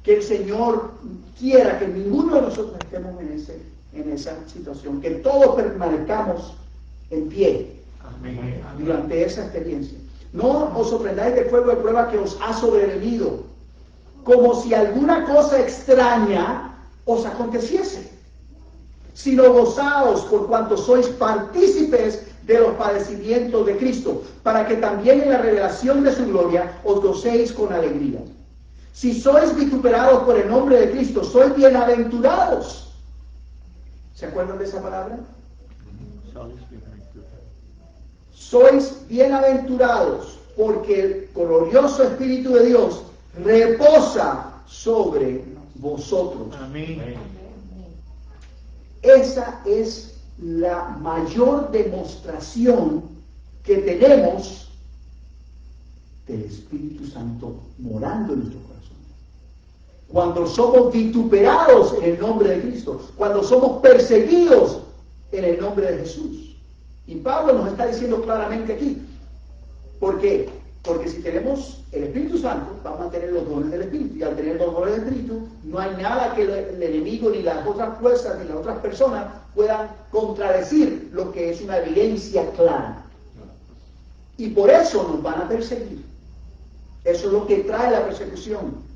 Que el Señor quiera que ninguno de nosotros estemos en esa situación, que todos permanezcamos en pie Amén. durante esa experiencia. No os sorprendáis del fuego de prueba que os ha sobrevenido, como si alguna cosa extraña os aconteciese, sino gozaos por cuanto sois partícipes de los padecimientos de Cristo, para que también en la revelación de su gloria os gocéis con alegría. Si sois vituperados por el nombre de Cristo, sois bienaventurados. ¿Se acuerdan de esa palabra? Sois bienaventurados, porque el glorioso Espíritu de Dios reposa sobre vosotros. Amén. Esa es la mayor demostración que tenemos del Espíritu Santo morando en nuestro corazón. Cuando somos vituperados en el nombre de Cristo, cuando somos perseguidos en el nombre de Jesús. Y Pablo nos está diciendo claramente aquí. ¿Por qué? Porque si tenemos el Espíritu Santo, vamos a tener los dones del Espíritu. Y al tener los dones del Espíritu, no hay nada que el enemigo, ni las otras fuerzas, ni las otras personas puedan contradecir lo que es una evidencia clara. Y por eso nos van a perseguir. Eso es lo que trae la persecución.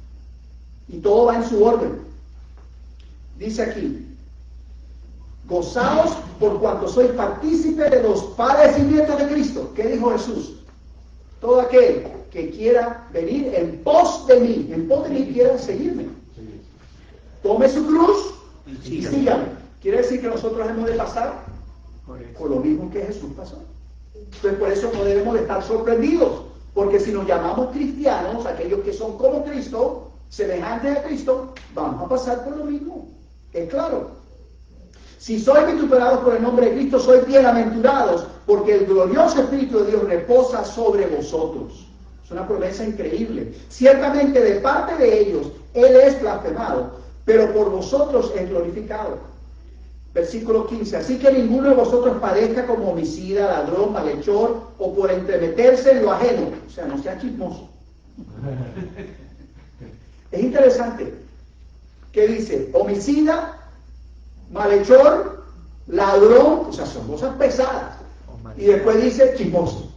Y todo va en su orden. Dice aquí: gozaos por cuanto sois partícipes de los padecimientos de Cristo. ¿Qué dijo Jesús? Todo aquel que quiera venir en pos de mí quiera seguirme. Tome su cruz y sígame. Quiere decir que nosotros hemos de pasar por lo mismo que Jesús pasó. Entonces por eso no debemos de estar sorprendidos, porque si nos llamamos cristianos, aquellos que son como Cristo, semejantes a Cristo, vamos a pasar por lo mismo. Es claro. Si sois vituperados por el nombre de Cristo, sois bienaventurados, porque el glorioso Espíritu de Dios reposa sobre vosotros. Es una promesa increíble. Ciertamente de parte de ellos, Él es blasfemado, pero por vosotros es glorificado. Versículo 15. Así que ninguno de vosotros padezca como homicida, ladrón, malhechor, o por entremeterse en lo ajeno. O sea, no sea chismoso. Es interesante que dice homicida, malhechor, ladrón, o sea, son cosas pesadas. Y después dice chismoso.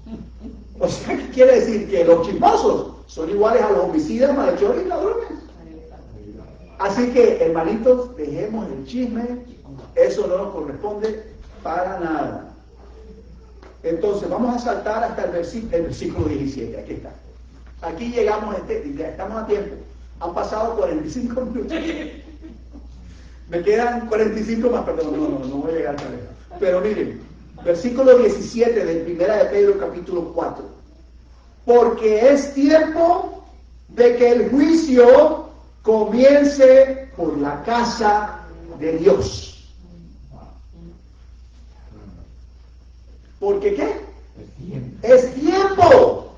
O sea, ¿qué quiere decir? Que los chismosos son iguales a los homicidas, malhechores y ladrones. Así que, hermanitos, dejemos el chisme. Eso no nos corresponde para nada. Entonces, vamos a saltar hasta el versículo 17. Aquí está. Aquí llegamos, ya estamos a tiempo. Han pasado 45 minutos. Me quedan 45 más, perdón, no voy a llegar a la vez. Pero miren, versículo 17 de 1 de Pedro capítulo 4. Porque es tiempo de que el juicio comience por la casa de Dios. ¿Por qué qué? Es tiempo.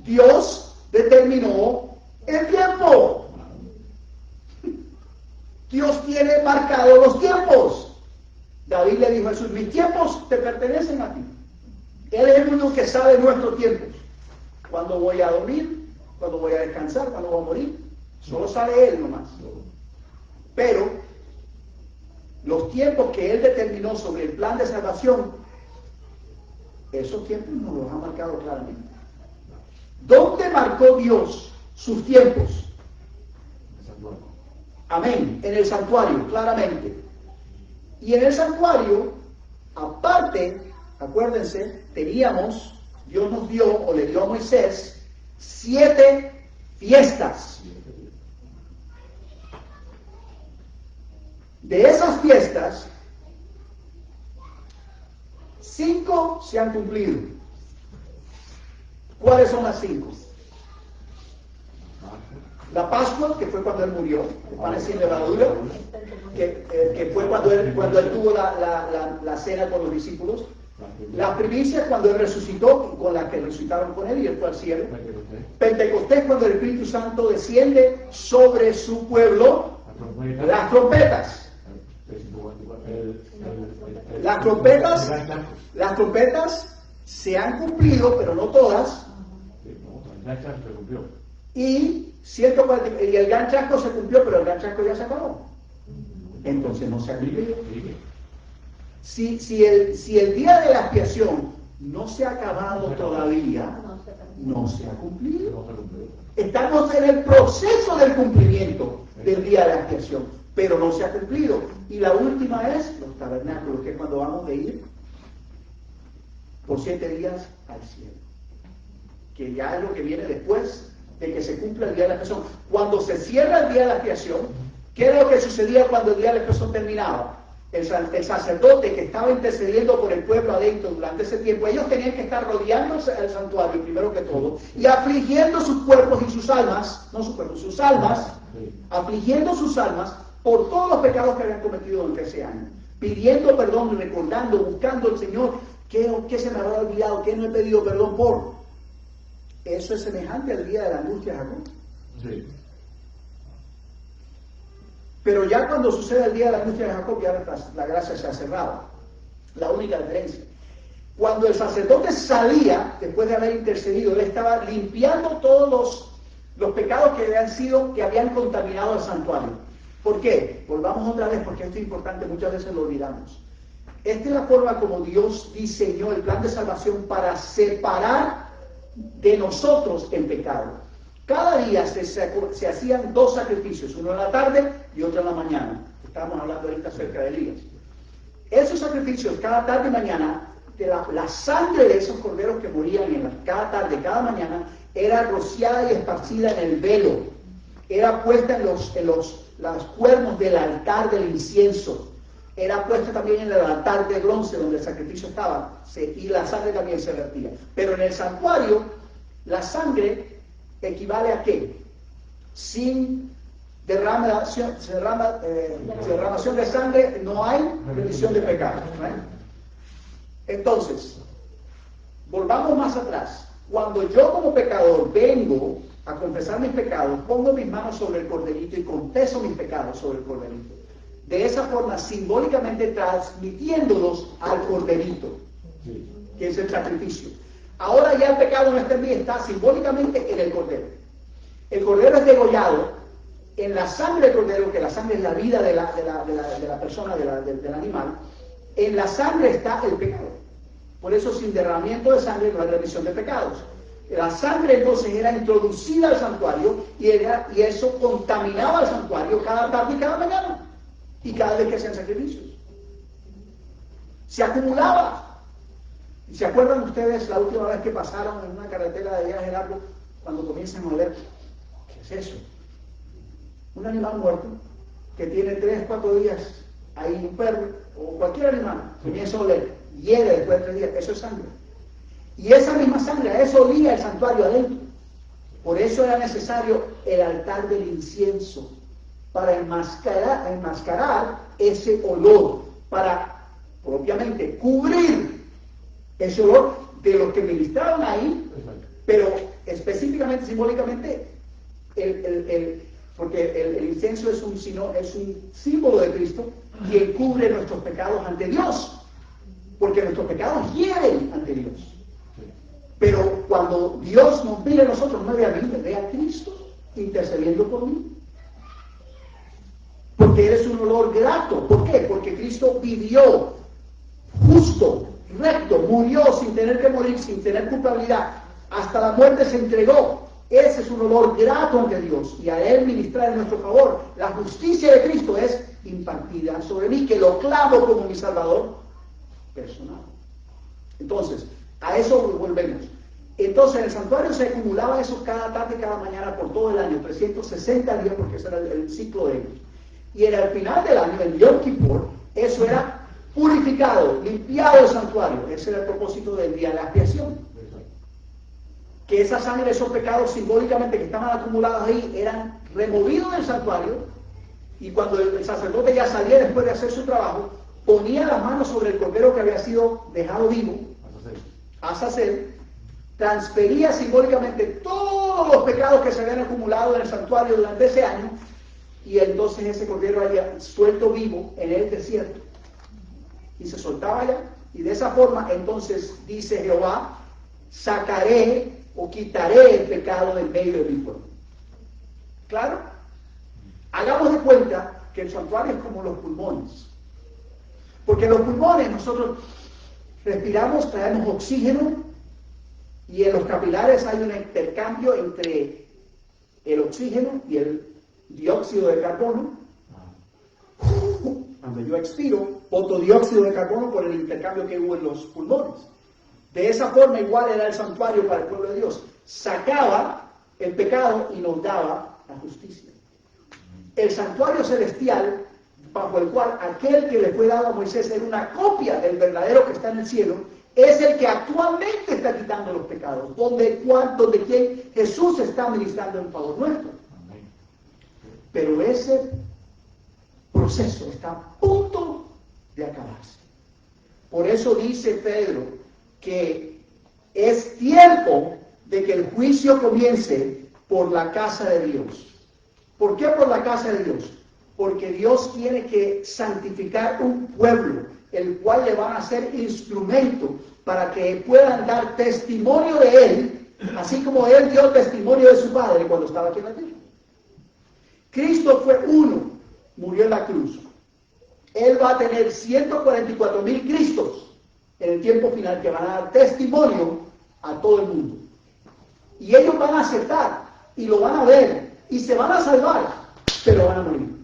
Dios determinó el tiempo. Dios tiene marcados los tiempos. David le dijo a Jesús: mis tiempos te pertenecen a ti. Él es el único que sabe nuestros tiempos. Cuándo voy a dormir, cuándo voy a descansar, cuándo voy a morir. Solo sabe Él nomás. Pero los tiempos que Él determinó sobre el plan de salvación, esos tiempos nos los ha marcado claramente. ¿Dónde marcó Dios sus tiempos? Amén. En el santuario, claramente. Y en el santuario, aparte, acuérdense, Dios nos dio, o le dio a Moisés, 7 fiestas. De esas fiestas, 5 se han cumplido. ¿Cuáles son las 5? La Pascua, que fue cuando él murió, el pan sin levadura, que fue cuando él tuvo la cena con los discípulos. La primicia cuando él resucitó, con la que resucitaron con él y él fue al cielo. Pentecostés cuando el Espíritu Santo desciende sobre su pueblo. Las trompetas. Las trompetas se han cumplido, pero no todas. Y el gran chasco se cumplió, pero el gran chasco ya se acabó. Entonces no se ha cumplido. Si el día de la expiación no se ha acabado todavía, no se ha cumplido. Estamos en el proceso del cumplimiento del día de la expiación, pero no se ha cumplido. Y la última es los tabernáculos, que es cuando vamos de ir por 7 días al cielo, que ya es lo que viene después de que se cumpla el día de la expiación. Cuando se cierra el día de la expiación, ¿qué era lo que sucedía cuando el día de la expiación terminaba? El sacerdote que estaba intercediendo por el pueblo adentro durante ese tiempo, ellos tenían que estar rodeando el santuario primero que todo y afligiendo sus cuerpos y sus almas, no sus cuerpos, sus almas, afligiendo sus almas por todos los pecados que habían cometido durante ese año, pidiendo perdón y recordando, buscando al Señor, ¿qué se me habrá olvidado? ¿Qué no he pedido perdón por? Eso es semejante al día de la angustia de Jacob. Sí. Pero ya cuando sucede el día de la angustia de Jacob, ya la gracia se ha cerrado. La única diferencia. Cuando el sacerdote salía, después de haber intercedido, él estaba limpiando todos los pecados que habían contaminado el santuario. ¿Por qué? Volvamos otra vez, porque esto es importante, muchas veces lo olvidamos. Esta es la forma como Dios diseñó el plan de salvación para separar de nosotros el pecado. Cada día se hacían 2 sacrificios, uno en la tarde y otro en la mañana. Estábamos hablando ahorita acerca de Elías. Esos sacrificios, cada tarde y mañana, la sangre de esos corderos que morían cada tarde, cada mañana, era rociada y esparcida en el velo. Era puesta en los cuernos del altar del incienso. Era puesta también en el altar de bronce donde el sacrificio estaba. Y la sangre también se vertía. Pero en el santuario, la sangre equivale a qué? Sin derramación de sangre no hay remisión de pecados, ¿no? Entonces, volvamos más atrás. Cuando yo como pecador vengo a confesar mis pecados, pongo mis manos sobre el corderito y confeso mis pecados sobre el corderito. De esa forma, simbólicamente transmitiéndolos al corderito, que es el sacrificio. Ahora ya el pecado no está en mí, está simbólicamente en el cordero. El cordero es degollado en la sangre del cordero, que la sangre es la vida de la persona, del animal. En la sangre está el pecado. Por eso, sin derramamiento de sangre no hay remisión de pecados. La sangre entonces era introducida al santuario y eso contaminaba al santuario cada tarde y cada mañana. Y cada vez que hacían sacrificios. Se acumulaba. ¿Se acuerdan ustedes la última vez que pasaron en una carretera de viaje largo cuando comienzan a oler? ¿Qué es eso? Un animal muerto que tiene 3, 4 días ahí, un perro o cualquier animal, comienza a oler, hiere después de 3 días, eso es sangre. Y esa misma sangre, a eso olía el santuario adentro. Por eso era necesario el altar del incienso, para enmascarar ese olor, para propiamente cubrir ese olor de los que ministraron ahí, pero específicamente, simbólicamente, porque el incienso es un símbolo de Cristo, quien cubre nuestros pecados ante Dios, porque nuestros pecados hieren ante Dios. Pero cuando Dios nos mire a nosotros, no ve a mí, ve a Cristo intercediendo por mí. Porque eres un olor grato. ¿Por qué? Porque Cristo vivió justo, recto, murió sin tener que morir, sin tener culpabilidad. Hasta la muerte se entregó. Ese es un olor grato ante Dios. Y a Él ministrar en nuestro favor. La justicia de Cristo es impartida sobre mí, que lo clamo como mi Salvador personal. Entonces, a eso volvemos. Entonces, en el santuario se acumulaba eso cada tarde y cada mañana por todo el año, 360 días, porque ese era el ciclo de ellos. Y en el final del año, en Yom Kippur, eso era purificado, limpiado el santuario. Ese era el propósito del día de la expiación. que esa sangre, esos pecados simbólicamente que estaban acumulados ahí, eran removidos del santuario, y cuando el sacerdote ya salía después de hacer su trabajo, ponía las manos sobre el cordero que había sido dejado vivo, Azazel, transfería simbólicamente todos los pecados que se habían acumulado en el santuario durante ese año, y entonces ese cordero había suelto vivo en el desierto, y se soltaba allá, y de esa forma entonces dice Jehová, sacaré o quitaré el pecado del medio de mi pueblo. ¿Claro? Hagamos de cuenta que el santuario es como los pulmones, porque en los pulmones nosotros respiramos, traemos oxígeno, y en los capilares hay un intercambio entre el oxígeno y el dióxido de carbono. Cuando yo expiro, boto dióxido de carbono por el intercambio que hubo en los pulmones. De esa forma igual era el santuario para el pueblo de Dios. Sacaba el pecado y nos daba la justicia. El santuario celestial, bajo el cual aquel que le fue dado a Moisés era una copia del verdadero que está en el cielo, es el que actualmente está quitando los pecados, donde quien Jesús está ministrando en favor nuestro. Pero ese proceso está a punto de acabarse. Por eso dice Pedro que es tiempo de que el juicio comience por la casa de Dios. ¿Por qué por la casa de Dios? Porque Dios tiene que santificar un pueblo, el cual le van a ser instrumento para que puedan dar testimonio de Él, así como Él dio testimonio de su Padre cuando estaba aquí en la tierra. Cristo fue uno, murió en la cruz. Él va a tener 144,000 Cristos en el tiempo final que van a dar testimonio a todo el mundo. Y ellos van a aceptar y lo van a ver y se van a salvar, pero van a morir.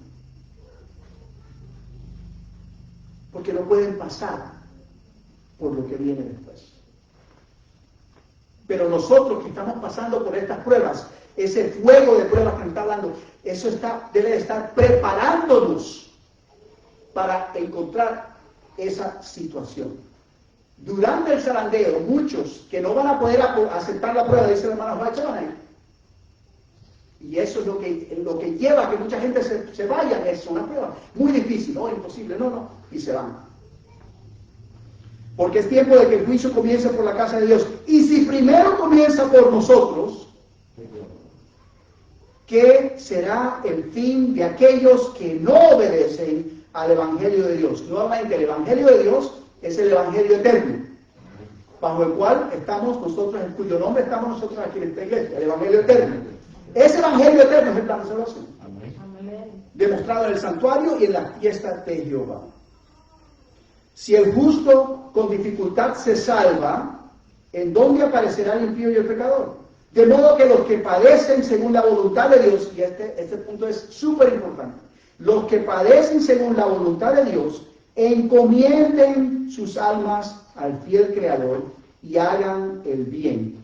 Porque no pueden pasar por lo que viene después. Pero nosotros que estamos pasando por estas pruebas, ese fuego de pruebas que nos está dando, eso debe de estar preparándonos para encontrar esa situación. Durante el zarandeo, muchos que no van a poder aceptar la prueba, dice el hermano Juan, se van a ir. Y eso es lo que lleva a que mucha gente se vaya. Es una prueba muy difícil, no, imposible, no, y se van. Porque es tiempo de que el juicio comience por la casa de Dios. Y si primero comienza por nosotros, ¿qué será el fin de aquellos que no obedecen al Evangelio de Dios? Nuevamente, el Evangelio de Dios es el Evangelio eterno, bajo el cual estamos nosotros, en cuyo nombre estamos nosotros aquí en esta iglesia, el Evangelio eterno. Ese Evangelio eterno es el plan de salvación, demostrado en el santuario y en la fiesta de Jehová. Si el justo con dificultad se salva, ¿en dónde aparecerá el impío y el pecador? De modo que los que padecen según la voluntad de Dios, y este punto es súper importante, los que padecen según la voluntad de Dios, encomienden sus almas al fiel Creador y hagan el bien.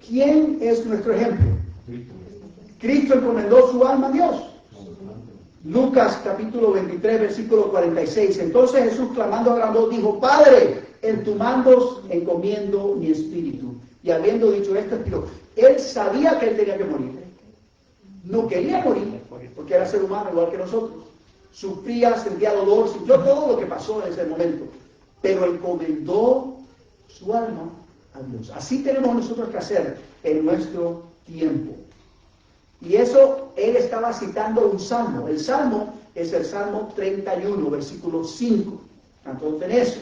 ¿Quién es nuestro ejemplo? Cristo encomendó su alma a Dios. Lucas capítulo 23, versículo 46. Entonces Jesús, clamando a gran voz, dijo: Padre, en tus manos encomiendo mi espíritu. Y habiendo dicho esto, expiró. Él sabía que él tenía que morir. No quería morir, porque era ser humano igual que nosotros. Sufría, sentía dolor, sintió todo lo que pasó en ese momento. Pero encomendó su alma a Dios. Así tenemos nosotros que hacer en nuestro tiempo. Y eso, él estaba citando un salmo. El salmo es el Salmo 31, versículo 5. Entonces, en eso,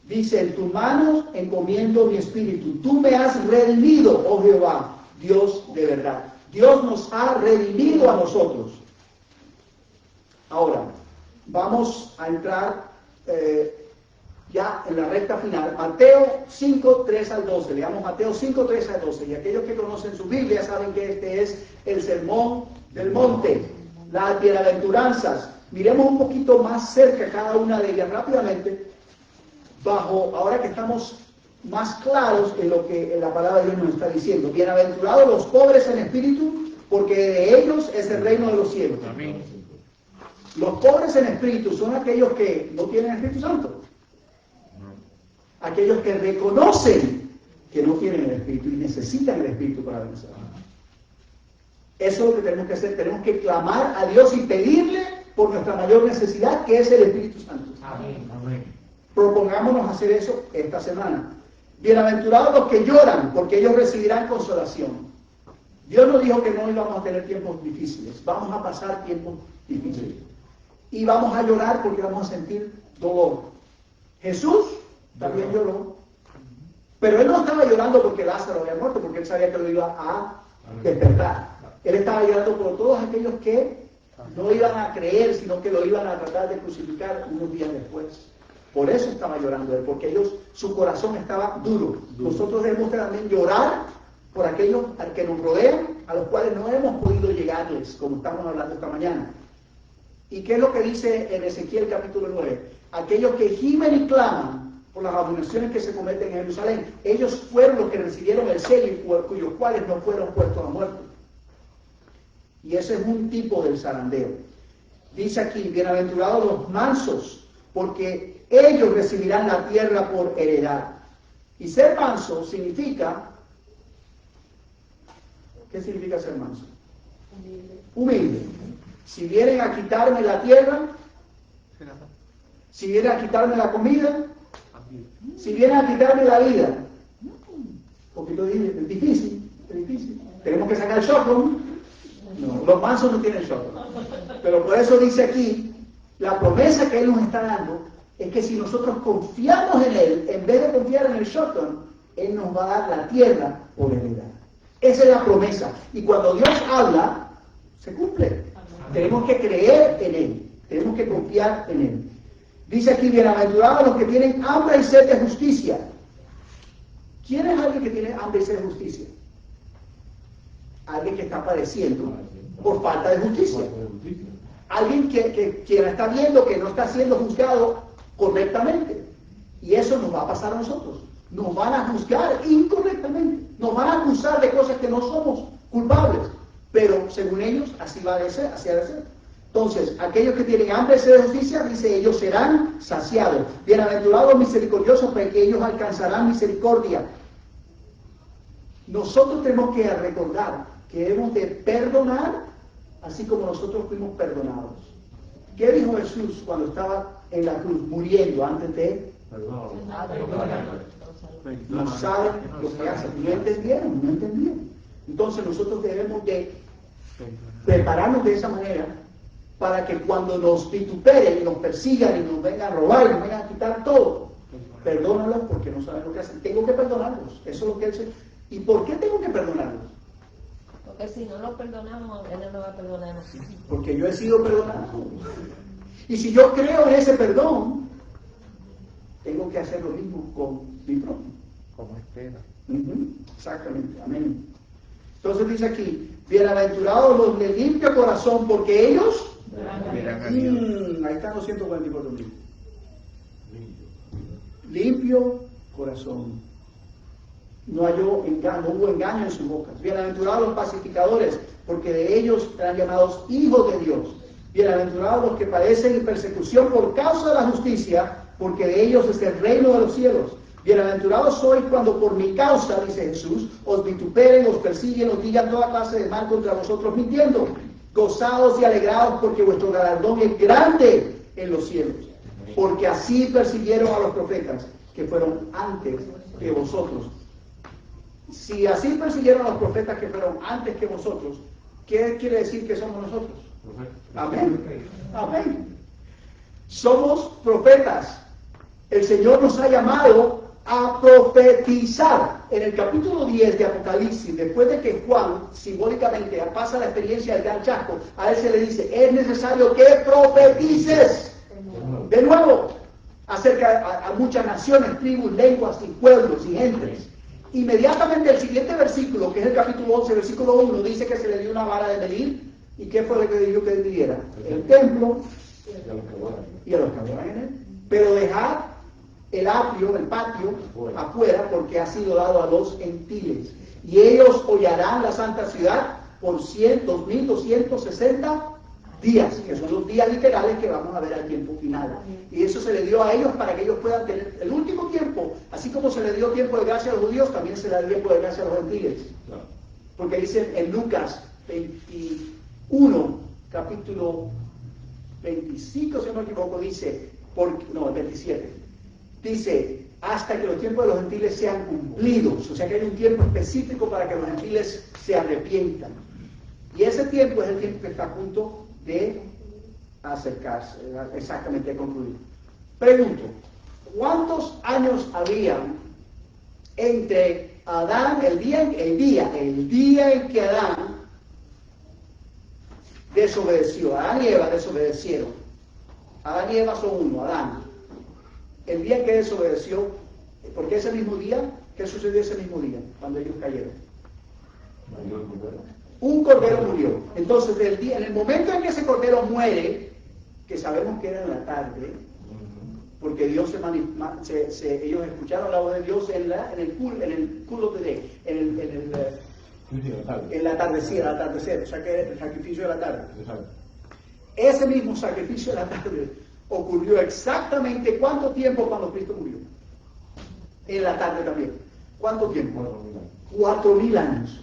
dice: en tus manos encomiendo mi espíritu. Tú me has redimido, oh Jehová, Dios de verdad. Dios nos ha redimido a nosotros. Ahora, vamos a entrar ya en la recta final. Mateo 5, 3 al 12. Leamos Mateo 5, 3 al 12. Y aquellos que conocen su Biblia saben que este es el sermón del monte, las bienaventuranzas. Miremos un poquito más cerca cada una de ellas rápidamente, ahora que estamos más claros en lo que la palabra de Dios nos está diciendo. Bienaventurados los pobres en espíritu, porque de ellos es el reino de los cielos. Amén. Los pobres en espíritu son aquellos que no tienen Espíritu Santo. Aquellos que reconocen que no tienen el Espíritu y necesitan el Espíritu para vencer. Eso es lo que tenemos que hacer. Tenemos que clamar a Dios y pedirle por nuestra mayor necesidad, que es el Espíritu Santo. Amén. Amén. Propongámonos hacer eso esta semana. Bienaventurados los que lloran, porque ellos recibirán consolación. Dios nos dijo que no íbamos a tener tiempos difíciles. Vamos a pasar tiempos difíciles. Y vamos a llorar porque vamos a sentir dolor. Jesús también lloró. Pero él no estaba llorando porque Lázaro había muerto, porque él sabía que lo iba a despertar. Él estaba llorando por todos aquellos que no iban a creer, sino que lo iban a tratar de crucificar unos días después. Por eso estaba llorando él, porque su corazón estaba duro. Nosotros debemos también llorar por aquellos que nos rodean, a los cuales no hemos podido llegarles, como estamos hablando esta mañana. ¿Y qué es lo que dice en Ezequiel capítulo 9? Aquellos que gimen y claman por las abominaciones que se cometen en Jerusalén, ellos fueron los que recibieron el sello y cuyos cuales no fueron puestos a muerte. Y ese es un tipo del zarandeo. Dice aquí, bienaventurados los mansos, porque ellos recibirán la tierra por heredad. Y ser manso significa, ¿qué significa ser manso? Humilde. Si vienen a quitarme la tierra, si vienen a quitarme la comida, si vienen a quitarme la vida, porque es difícil, es difícil. Tenemos que sacar el shotgun. No, los mansos no tienen shotgun. Pero por eso dice aquí, la promesa que Él nos está dando es que si nosotros confiamos en Él, en vez de confiar en el shotgun, Él nos va a dar la tierra por heredad. Esa es la promesa. Y cuando Dios habla, se cumple. Tenemos que creer en Él. Tenemos que confiar en Él. Dice aquí, bienaventurados los que tienen hambre y sed de justicia. ¿Quién es alguien que tiene hambre y sed de justicia? Alguien que está padeciendo por falta de justicia. Alguien que está viendo que no está siendo juzgado correctamente. Y eso nos va a pasar a nosotros. Nos van a juzgar incorrectamente. Nos van a acusar de cosas que no somos culpables. Pero según ellos, así va a ser, así ha de ser. Entonces, aquellos que tienen hambre y sed de justicia, dice, ellos serán saciados. Bienaventurados misericordiosos, porque ellos alcanzarán misericordia. Nosotros tenemos que recordar que debemos de perdonar, así como nosotros fuimos perdonados. ¿Qué dijo Jesús cuando estaba en la cruz, muriendo antes de? No saben lo que hacen. No entendieron. Entonces nosotros debemos de prepararnos de esa manera para que cuando nos vituperen y nos persigan y nos vengan a robar y nos vengan a quitar todo, perdónalos porque no saben lo que hacen. Tengo que perdonarlos. Eso es lo que Él dice. ¿Y por qué tengo que perdonarlos? Porque si no lo perdonamos, Él no va a perdonar a nosotros. Porque yo he sido perdonado. Y si yo creo en ese perdón, tengo que hacer lo mismo con mi prójimo. Como espera. Exactamente, amén. Entonces dice aquí, bienaventurados los de limpio corazón, porque ellos Verán a Dios. ahí están los 144.000. Limpio corazón. No hubo engaño en sus bocas. Bienaventurados los pacificadores, porque de ellos serán llamados hijos de Dios. Bienaventurados los que padecen persecución por causa de la justicia, porque de ellos es el reino de los cielos. Bienaventurados sois cuando por mi causa, dice Jesús, os vituperen, os persiguen, os digan toda clase de mal contra vosotros mintiendo. Gozaos y alegraos, porque vuestro galardón es grande en los cielos. Porque así persiguieron a los profetas que fueron antes que vosotros. Si así persiguieron a los profetas que fueron antes que vosotros, ¿qué quiere decir que somos nosotros? Amén. Amén. Somos profetas. El Señor nos ha llamado a profetizar. En el capítulo 10 de Apocalipsis, después de que Juan simbólicamente pasa la experiencia del gran chasco, a él se le dice, es necesario que profetices de nuevo acerca a muchas naciones, tribus, lenguas y pueblos y gentes. Inmediatamente el siguiente versículo, que es el capítulo 11, versículo 1, dice que se le dio una vara de medir. ¿Y qué fue lo que dijo que dividiera? El templo y a los que adoran en él. Pero dejad el atrio, el patio, afuera, porque ha sido dado a los gentiles. Y ellos hollarán la santa ciudad por 2.260 días, que son los días literales que vamos a ver al tiempo final. Y eso se le dio a ellos para que ellos puedan tener el último tiempo, así como se le dio tiempo de gracia a los judíos, también se le da tiempo de gracia a los gentiles. Porque dice en Lucas 21, capítulo 25, si no me equivoco, dice, 27, dice, hasta que los tiempos de los gentiles sean cumplidos, o sea que hay un tiempo específico para que los gentiles se arrepientan. Y ese tiempo es el tiempo que está a punto de acercarse, exactamente, de concluir. Pregunto, ¿cuántos años había entre Adán, el día en que Adán desobedeció? Adán y Eva desobedecieron. Adán y Eva son uno, Adán. El día en que desobedeció, porque ese mismo día, ¿qué sucedió ese mismo día, cuando ellos cayeron? Un cordero murió. Entonces, en el momento en que ese cordero muere, que sabemos que era en la tarde, porque Dios ellos escucharon la voz de Dios en el atardecer, o sea que el sacrificio de la tarde. Ese mismo sacrificio de la tarde ocurrió exactamente ¿cuánto tiempo cuando Cristo murió? En la tarde también. ¿Cuánto tiempo? 4.000 años.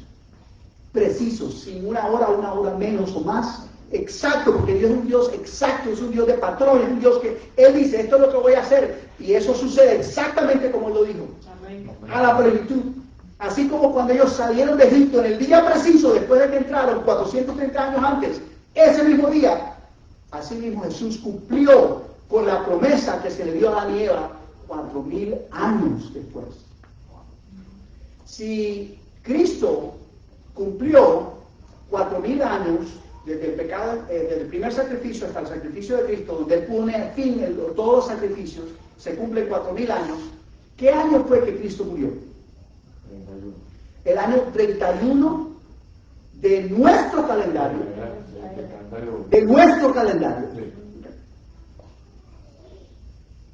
Precisos, sin una hora menos o más. Exacto, porque Dios es un Dios exacto, es un Dios de patrón, es un Dios que Él dice, esto es lo que voy a hacer. Y eso sucede exactamente como Él lo dijo. Amén. A la plenitud. Así como cuando ellos salieron de Egipto en el día preciso, después de que entraron 430 años antes, ese mismo día, así mismo Jesús cumplió con la promesa que se le dio a Adán y Eva 4.000 años después. Si Cristo cumplió 4.000 años desde el pecado, desde el primer sacrificio hasta el sacrificio de Cristo, donde Él pone fin a todos los sacrificios, se cumplen 4.000 años. ¿Qué año fue que Cristo murió? 31. El año 31 de nuestro calendario. De nuestro calendario.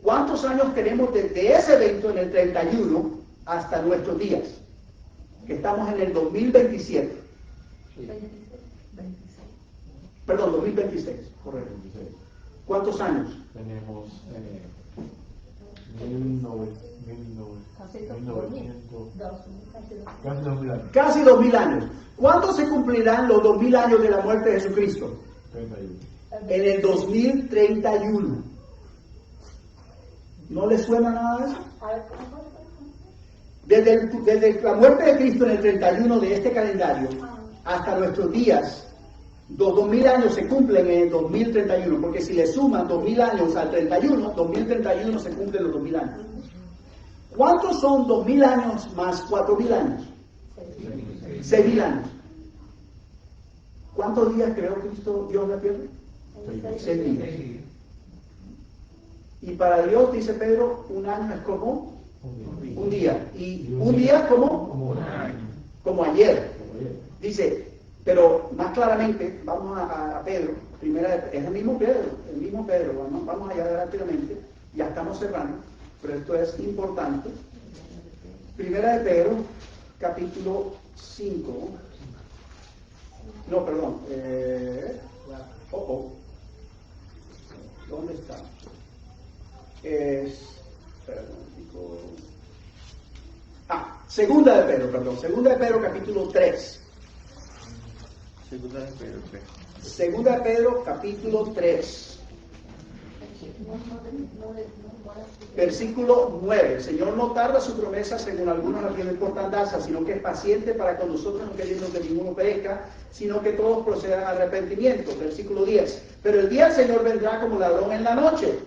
¿Cuántos años tenemos desde ese evento en el 31 hasta nuestros días? Que estamos en el 2027. Perdón, 2026. Correcto. ¿Cuántos años? Tenemos 1900, casi 2.000 años. ¿Cuándo se cumplirán los 2.000 años de la muerte de Jesucristo? 31. En el 2031. ¿No les suena nada de eso? Desde la muerte de Cristo en el 31 de este calendario hasta nuestros días, los 2.000 años se cumplen en el 2031, porque si le suman 2.000 años al 31, 2031 se cumplen los 2.000 años. ¿Cuántos son 2.000 años más 4.000 años? 6.000 años. ¿Cuántos días creó Cristo Dios la tierra? 6 días. Y para Dios, dice Pedro, un año es como un día. Y un día como ayer. Dice, pero más claramente, vamos a Pedro, es el mismo Pedro, vamos allá rápidamente, ya estamos cerrando, pero esto es importante. Primera de Pedro, capítulo 5, no, perdón, ¿dónde está? Segunda de Pedro, capítulo 3. Segunda de Pedro, capítulo 3. Versículo 9. El Señor no tarda su promesa, según algunos la tienen por tardanza, sino que es paciente para con nosotros, no queriendo que ninguno perezca, sino que todos procedan al arrepentimiento. Versículo 10. Pero el día del Señor vendrá como ladrón en la noche.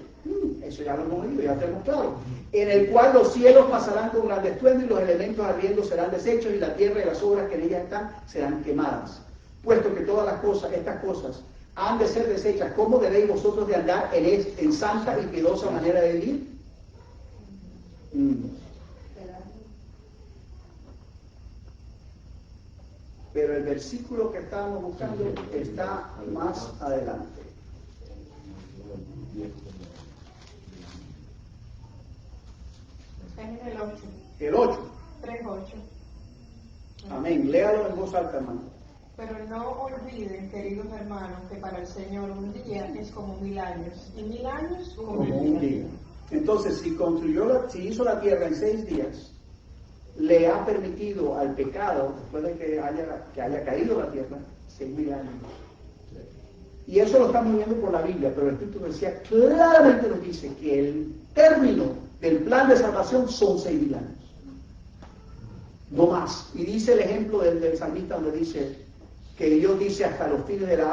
Eso ya lo hemos oído, ya tenemos claro. En el cual los cielos pasarán con gran estruendo y los elementos ardiendo serán deshechos y la tierra y las obras que en ella están serán quemadas. Puesto que todas estas cosas han de ser deshechas, ¿cómo debéis vosotros de andar en santa y piadosa manera de vivir? Pero el versículo que estábamos buscando está más adelante. Es el 8. El 8. 3:8. Amén. Léalo en voz alta, hermano. Pero Pero no olviden, queridos hermanos, que para el Señor un día es como 1000 años, y 1000 años como Como un un día. día. Entonces, si hizo la tierra en 6 días, le ha permitido al pecado, después de que haya caído la tierra, 6000 años. Y eso lo estamos viendo por la Biblia, pero el Espíritu decía claramente nos dice que el término del plan de salvación son 6000 años. No más. Y dice el ejemplo del salmista donde dice que Dios dice hasta los fines de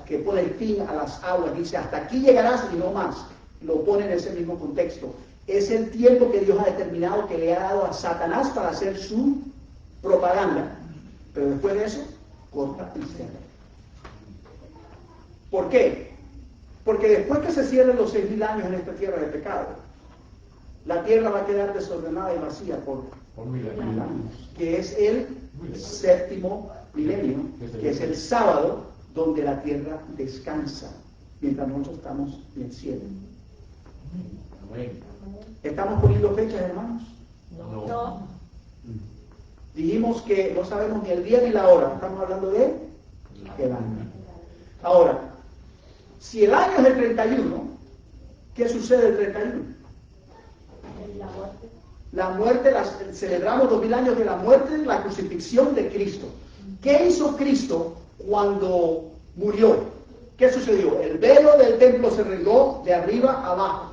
que pone el fin a las aguas, dice hasta aquí llegarás y no más. Lo pone en ese mismo contexto. Es el tiempo que Dios ha determinado que le ha dado a Satanás para hacer su propaganda. Pero después de eso, corta y cierra. ¿Por qué? Porque después que se cierren los 6000 años en esta tierra de pecado, la tierra va a quedar desordenada y vacía por 1000 años, que es el séptimo milenio, que es el sábado donde la tierra descansa, mientras nosotros estamos en el cielo. ¿Estamos poniendo fechas, hermanos? No. Dijimos que no sabemos ni el día ni la hora, estamos hablando de el año. Ahora, si el año es el 31, ¿qué sucede el 31? La muerte, celebramos 2000 años de la muerte, la crucifixión de Cristo. ¿Qué hizo Cristo cuando murió? ¿Qué sucedió? El velo del templo se regó de arriba a abajo,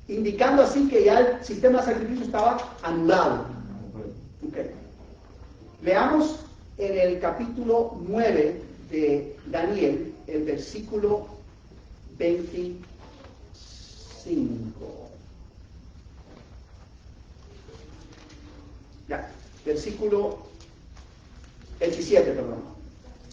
indicando así que ya el sistema de sacrificio estaba anulado. Okay. Leamos en el capítulo 9 de Daniel, el versículo 25. Versículo 27, perdón.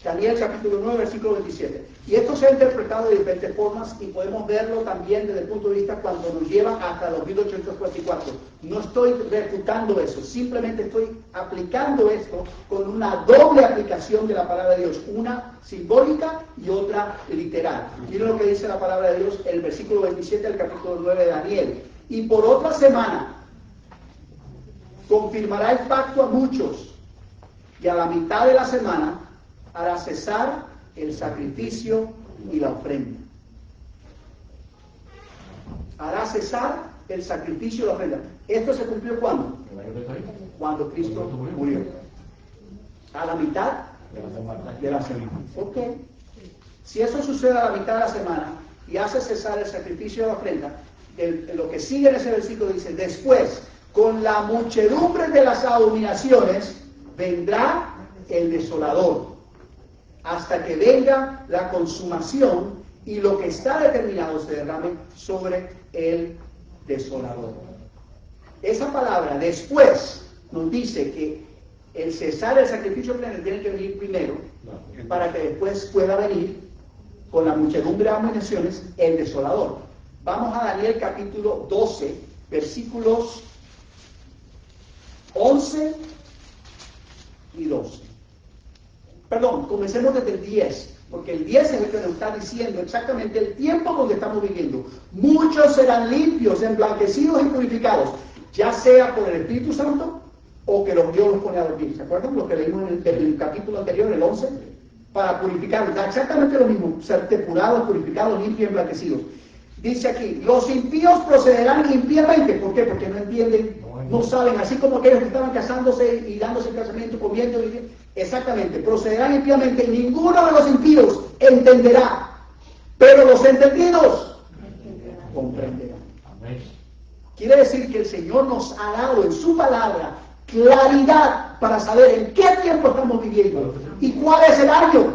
Daniel capítulo 9, versículo 27. Y esto se ha interpretado de diferentes formas y podemos verlo también desde el punto de vista cuando nos lleva hasta 2844. No estoy refutando eso, simplemente estoy aplicando esto con una doble aplicación de la palabra de Dios, una simbólica y otra literal. Miren lo que dice la palabra de Dios, el versículo 27 del capítulo 9 de Daniel. Y por otra semana confirmará el pacto a muchos, y a la mitad de la semana hará cesar el sacrificio y la ofrenda. Hará cesar el sacrificio y la ofrenda. ¿Esto se cumplió cuándo? Cuando Cristo murió. A la mitad de la semana. ¿Ok? Si eso sucede a la mitad de la semana y hace cesar el sacrificio y la ofrenda, lo que sigue en ese versículo dice, después, con la muchedumbre de las abominaciones, vendrá el desolador, hasta que venga la consumación y lo que está determinado se derrame sobre el desolador. Esa palabra, después, nos dice que el cesar el sacrificio tiene que venir primero, para que después pueda venir, con la muchedumbre de abominaciones, el desolador. Vamos a Daniel capítulo 12, versículos 11 y 12. Perdón, comencemos desde el 10, porque el 10 es el que nos está diciendo exactamente el tiempo donde estamos viviendo. Muchos serán limpios, emblanquecidos y purificados, ya sea por el Espíritu Santo o que Dios los pone a dormir. ¿Se acuerdan lo que leímos en el capítulo anterior, el 11? Para purificarlos, da exactamente lo mismo, ser depurados, purificados, limpios y emblanquecidos. Dice aquí, los impíos procederán impíamente. ¿Por qué? Porque no entienden, no saben, así como aquellos que estaban casándose y dándose el casamiento, comiendo, exactamente, procederán impíamente, y ninguno de los impíos entenderá, pero los entendidos comprenderán. Quiere decir que el Señor nos ha dado en su palabra claridad para saber en qué tiempo estamos viviendo y cuál es el año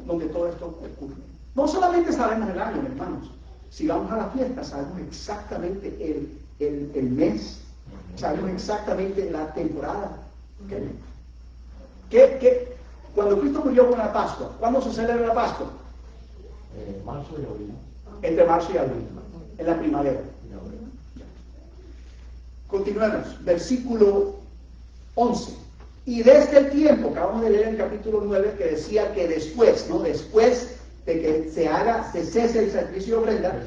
donde todo esto ocurre. No solamente sabemos el año, hermanos. Si vamos a la fiesta, sabemos exactamente el mes, sabemos exactamente la temporada. Cuando Cristo murió con la Pascua, ¿cuándo se celebra la Pascua? Marzo y abril. Entre marzo y abril, en la primavera. Continuemos, versículo 11. Y desde el tiempo, acabamos de leer en el capítulo 9, que decía que después, ¿no? Después de que se cese el sacrificio de ofrenda,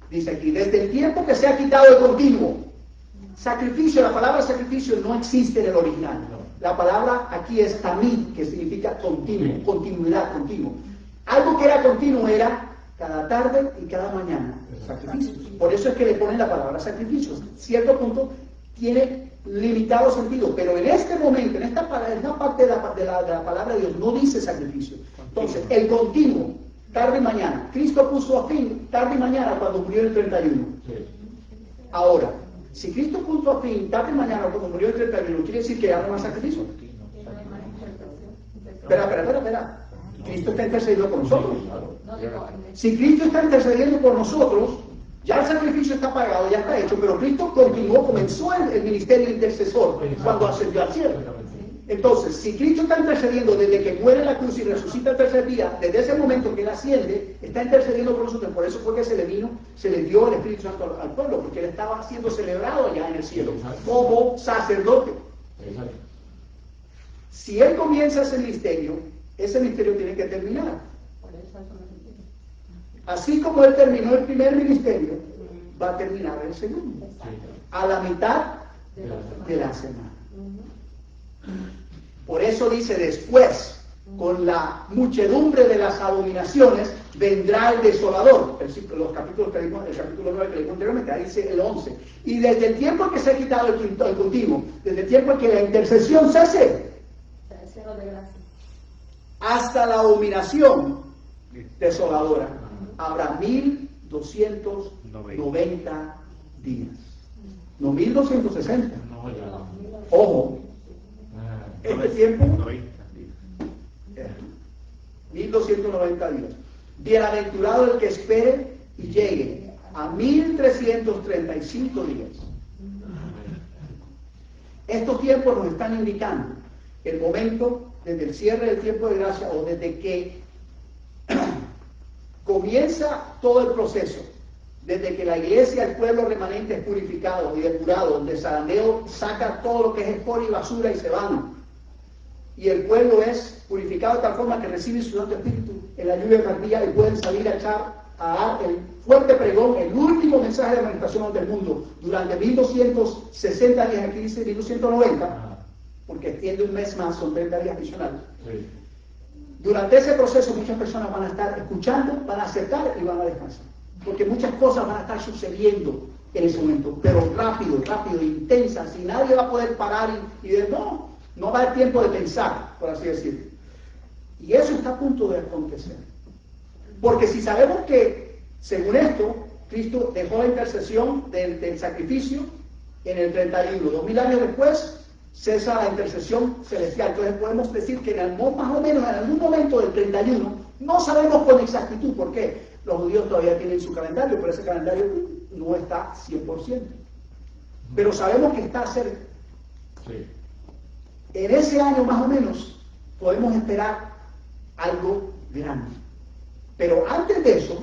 dice aquí, desde el tiempo que se ha quitado el continuo. Sacrificio, la palabra sacrificio no existe en el original. La palabra aquí es tamid, que significa continuo, continuidad, continuo. Algo que era continuo era cada tarde y cada mañana sacrificios. Por eso es que le ponen la palabra sacrificios. Cierto punto tiene limitado sentido, pero en este momento, en esta parte de la palabra de Dios, no dice sacrificio. Entonces, el continuo, tarde y mañana. Cristo puso a fin tarde y mañana cuando murió el 31. Sí. Ahora, si Cristo puso a fin tarde y mañana cuando murió el 31, quiere decir que ya no hay sacrificio. Espera. Cristo está intercediendo por nosotros. Si Cristo está intercediendo por nosotros, ya el sacrificio está pagado, ya está hecho, pero Cristo comenzó el ministerio intercesor cuando ascendió al cielo. Entonces, si Cristo está intercediendo desde que muere en la cruz y resucita el tercer día, desde ese momento que él asciende, está intercediendo por nosotros. Por eso fue que se le dio el Espíritu Santo al pueblo, porque él estaba siendo celebrado allá en el cielo como sacerdote. Si él comienza ese ministerio tiene que terminar. Así como él terminó el primer ministerio, va a terminar el segundo, a la mitad de la semana. Por eso dice después, con la muchedumbre de las abominaciones, vendrá el desolador. Los capítulos que vimos, el capítulo 9 que leímos anteriormente, ahí dice el 11. Y desde el tiempo en que se ha quitado el continuo, desde el tiempo en que la intercesión cese, hasta la abominación desoladora, habrá 1290 días. No 1260. Ojo, este tiempo, 1290 días. Bienaventurado el que espere y llegue a 1335 días. Estos tiempos nos están indicando el momento desde el cierre del tiempo de gracia o desde que comienza todo el proceso, desde que la iglesia, el pueblo remanente es purificado y depurado, donde zarandeo saca todo lo que es escoria y basura y se van, y el pueblo es purificado de tal forma que recibe su Santo Espíritu en la lluvia tardía y pueden salir a dar el fuerte pregón, el último mensaje de manifestación del mundo durante 1260 días, aquí dice 1290, porque extiende un mes más, son 30 días adicionales. Sí. Durante ese proceso muchas personas van a estar escuchando, van a aceptar y van a descansar. Porque muchas cosas van a estar sucediendo en ese momento, pero rápido, intensas, y nadie va a poder parar y decir, no va a haber tiempo de pensar, por así decirlo. Y eso está a punto de acontecer. Porque si sabemos que, según esto, Cristo dejó la intercesión del sacrificio en el 31, 2000 años después, cesa la intercesión celestial. Entonces podemos decir que más o menos en algún momento del 31, no sabemos con exactitud por qué. Los judíos todavía tienen su calendario, pero ese calendario no está 100%. Pero sabemos que está cerca. Sí. En ese año más o menos podemos esperar algo grande. Pero antes de eso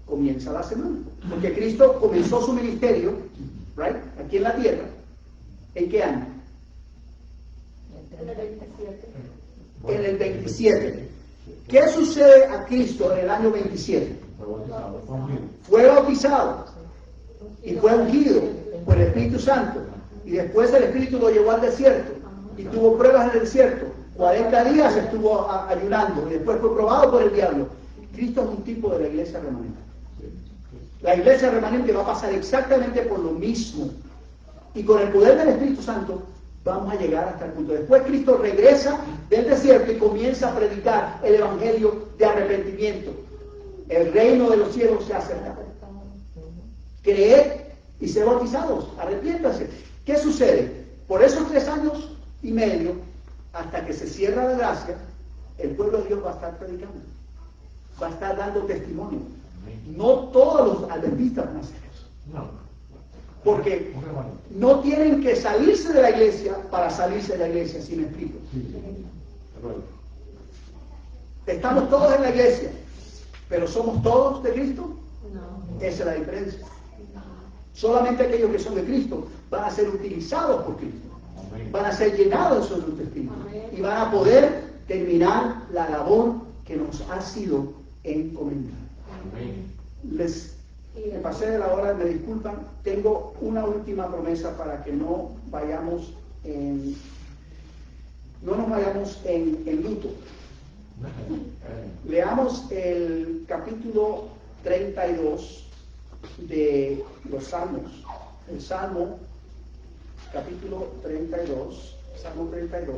comienza la semana. Porque Cristo comenzó su ministerio, right, aquí en la tierra. ¿En qué año? En el 27. En el 27. ¿Qué sucede a Cristo en el año 27? Fue bautizado y fue ungido por el Espíritu Santo. Y después el Espíritu lo llevó al desierto y tuvo pruebas en el desierto. 40 días estuvo ayunando y después fue probado por el diablo. Cristo es un tipo de la iglesia remanente. La iglesia remanente va a pasar exactamente por lo mismo. Y con el poder del Espíritu Santo vamos a llegar hasta el punto. Después Cristo regresa del desierto y comienza a predicar el evangelio de arrepentimiento. El reino de los cielos se ha acercado. Creed y ser bautizados. Arrepiéntanse. ¿Qué sucede? Por esos 3 años y medio, hasta que se cierra la gracia, el pueblo de Dios va a estar predicando. Va a estar dando testimonio. No todos los adventistas van a hacer eso. Porque no tienen que salirse de la iglesia para salirse de la iglesia, si me explico. Estamos todos en la iglesia, pero ¿somos todos de Cristo? No. Esa es la diferencia. Solamente aquellos que son de Cristo van a ser utilizados por Cristo. Van a ser llenados de su Espíritu. Y van a poder terminar la labor que nos ha sido encomendada. Me pasé de la hora, me disculpan. Tengo una última promesa para que no vayamos no nos vayamos en luto. Leamos el capítulo 32 de los Salmos. El Salmo, capítulo 32, Salmo 32.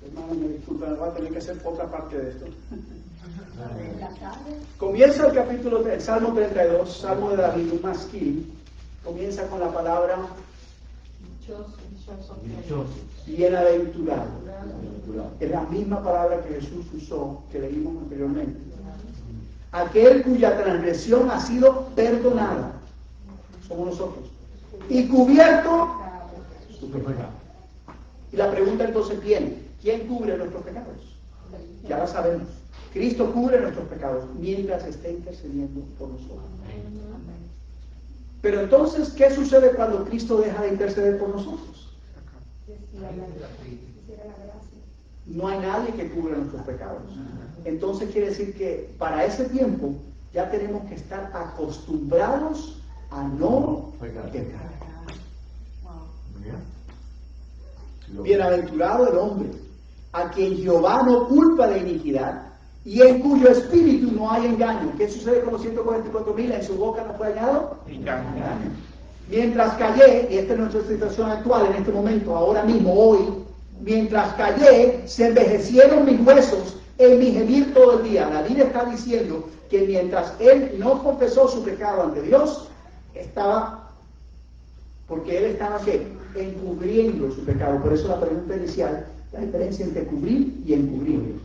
Hermano, me disculpen, voy a tener que hacer otra parte de esto. Comienza el Salmo 32, Salmo de David, un masquil. Comienza con la palabra bienaventurado. Es la misma palabra que Jesús usó, que leímos anteriormente. Aquel cuya transgresión ha sido perdonada, somos nosotros, y cubierto su pecado. Y la pregunta entonces viene, ¿quién cubre nuestros pecados? Ya la sabemos. Cristo cubre nuestros pecados mientras esté intercediendo por nosotros. Pero entonces, ¿qué sucede cuando Cristo deja de interceder por nosotros? No hay nadie que cubra nuestros pecados. Entonces quiere decir que para ese tiempo ya tenemos que estar acostumbrados a no pecar. Bienaventurado el hombre a quien Jehová no culpa de iniquidad y en cuyo espíritu no hay engaño. ¿Qué sucede con los 144,000? En su boca no fue hallado engaño. Mientras callé, y esta es nuestra situación actual en este momento, ahora mismo, hoy, mientras callé, se envejecieron mis huesos en mi gemir todo el día. David está diciendo que mientras él no confesó su pecado ante Dios, porque él estaba ¿qué? Encubriendo su pecado. Por eso la pregunta inicial, la diferencia entre cubrir y encubrir.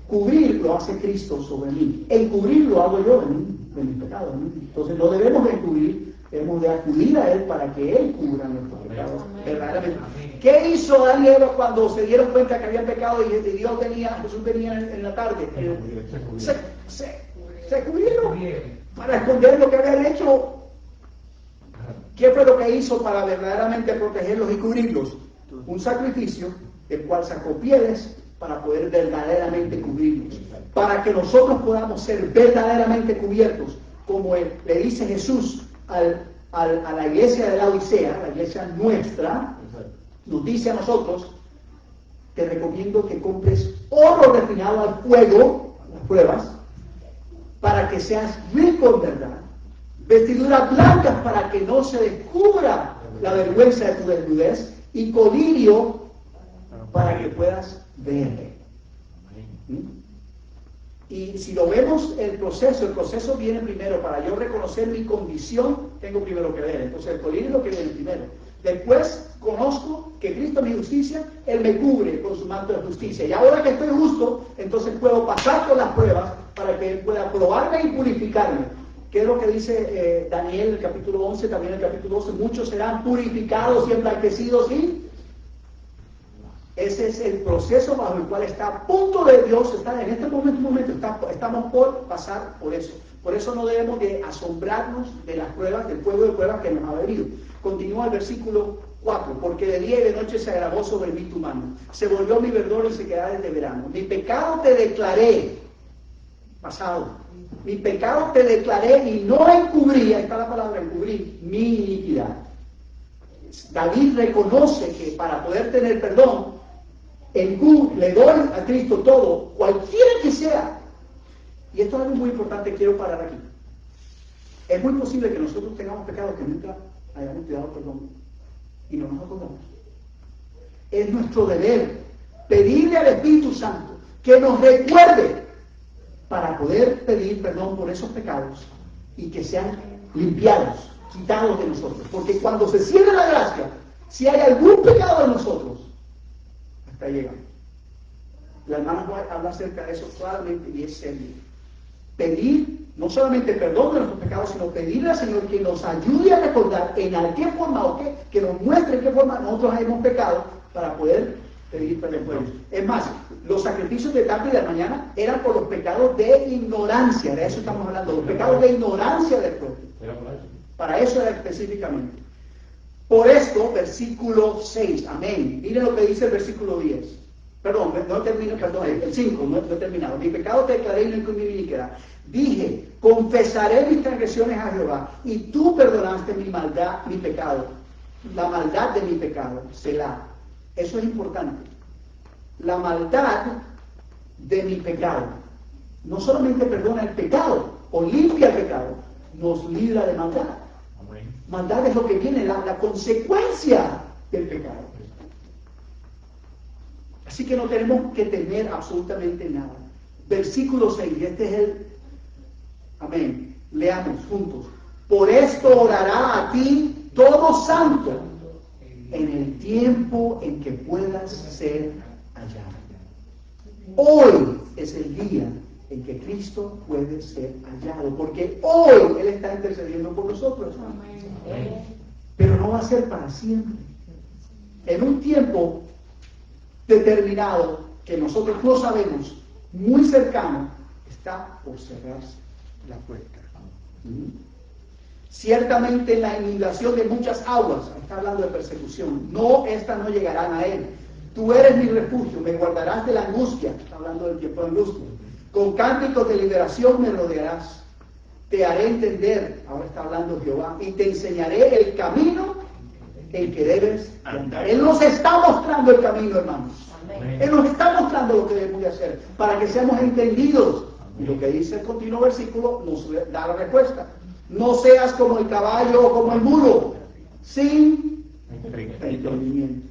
Cubrir lo hace Cristo sobre mí. Encubrir lo hago yo de mis pecados. Entonces no debemos de encubrir, debemos de acudir a Él para que Él cubra nuestros pecados verdaderamente. ¿Qué hizo Adán y Eva cuando se dieron cuenta que habían pecado y Jesús venía en la tarde? Se cubrieron para esconder lo que habían hecho. ¿Qué fue lo que hizo para verdaderamente protegerlos y cubrirlos? Un sacrificio, el cual sacó pieles para poder verdaderamente cubrirlos. Para que nosotros podamos ser verdaderamente cubiertos, como le dice Jesús a la iglesia de la Odisea, la iglesia nuestra, nos dice a nosotros, te recomiendo que compres oro refinado al fuego, las pruebas, para que seas rico en verdad. Vestiduras blancas para que no se descubra la vergüenza de tu desnudez, y colirio para que puedas ver. Y si lo vemos el proceso viene primero. Para yo reconocer mi condición, tengo primero que ver. Entonces el colirio es lo que viene primero. Después conozco que Cristo es mi justicia, Él me cubre con su manto de justicia. Y ahora que estoy justo, entonces puedo pasar por las pruebas para que Él pueda probarme y purificarme. ¿Qué es lo que dice Daniel en el capítulo 11, también en el capítulo 12? Muchos serán purificados y emblanquecidos, y ese es el proceso bajo el cual está a punto de Dios, está en este momento estamos por pasar por eso. Por eso no debemos de asombrarnos de las pruebas, del fuego de pruebas que nos ha venido. Continúa el versículo 4, porque de día y de noche se agravó sobre mí tu mano, se volvió mi verdor y se quedará desde verano. Mi pecado te declaré, pasado. Mi pecado te declaré y no encubrí, ahí está la palabra encubrí, mi iniquidad. David reconoce que para poder tener perdón, le doy a Cristo todo, cualquiera que sea. Y esto es algo muy importante, quiero parar aquí. Es muy posible que nosotros tengamos pecados que nunca hayamos pedido perdón y no nos acordamos. Es nuestro deber pedirle al Espíritu Santo que nos recuerde para poder pedir perdón por esos pecados y que sean limpiados, quitados de nosotros. Porque cuando se cierre la gracia, si hay algún pecado en nosotros, hasta ahí llegamos. La hermana habla acerca de eso claramente y es serio. Pedir no solamente perdón de nuestros pecados, sino pedirle al Señor que nos ayude a recordar en qué forma o que nos muestre en qué forma nosotros hemos pecado para poder pedir perdón por ellos. Es más, los sacrificios de tarde y de mañana eran por los pecados de ignorancia, de eso estamos hablando, los pecados de ignorancia del pueblo. Para eso era específicamente. Por esto, versículo 6, amén. Miren lo que dice el versículo 10. Perdón, no termino, perdón, el 5, no he terminado. Mi pecado te declaré y no incurrí mi iniquidad. Dije, confesaré mis transgresiones a Jehová, y tú perdonaste mi maldad, mi pecado, la maldad de mi pecado, Selah. Eso es importante. La maldad de mi pecado. No solamente perdona el pecado, o limpia el pecado, nos libra de maldad. Maldad es lo que viene, la consecuencia del pecado. Así que no tenemos que temer absolutamente nada. Versículo 6, y este es el... Amén. Leamos juntos. Por esto orará a ti todo santo en el tiempo en que puedas ser hallado. Hoy es el día en que Cristo puede ser hallado, porque hoy Él está intercediendo por nosotros. Pero no va a ser para siempre. En un tiempo determinado, que nosotros no sabemos, muy cercano, está por cerrarse la puerta. Ciertamente en la inundación de muchas aguas, está hablando de persecución, estas no llegarán a él. Tú eres mi refugio, me guardarás de la angustia, está hablando del tiempo de angustia. Con cánticos de liberación me rodearás. Te haré entender, ahora está hablando Jehová, y te enseñaré el camino en que debes andar. Él nos está mostrando el camino, hermanos. Él nos está mostrando lo que debemos de hacer, para que seamos entendidos. Y lo que dice el continuo versículo nos da la respuesta. No seas como el caballo o como el mulo, sin entendimiento.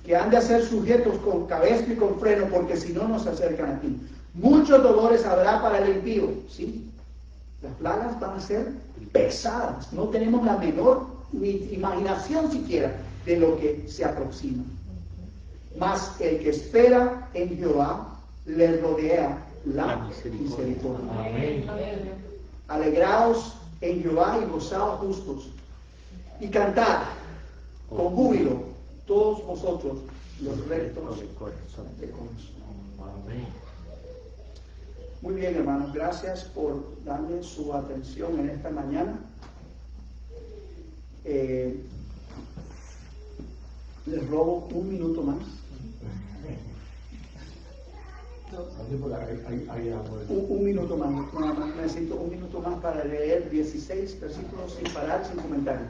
Que han de ser sujetos con cabestro y con freno, porque si no, nos acercan a ti. Muchos dolores habrá para el impío, ¿sí? Las plagas van a ser pesadas. No tenemos la menor ni imaginación siquiera de lo que se aproxima. Mas el que espera en Jehová le rodea la misericordia. Amén. Alegraos en Jehová y gozaos justos. Y cantad con júbilo todos vosotros los rectos de corazón. Amén. Muy bien, hermanos, gracias por darme su atención en esta mañana. Les robo un minuto más. Un minuto más, nada más. Necesito un minuto más para leer 16 versículos sin parar, sin comentario.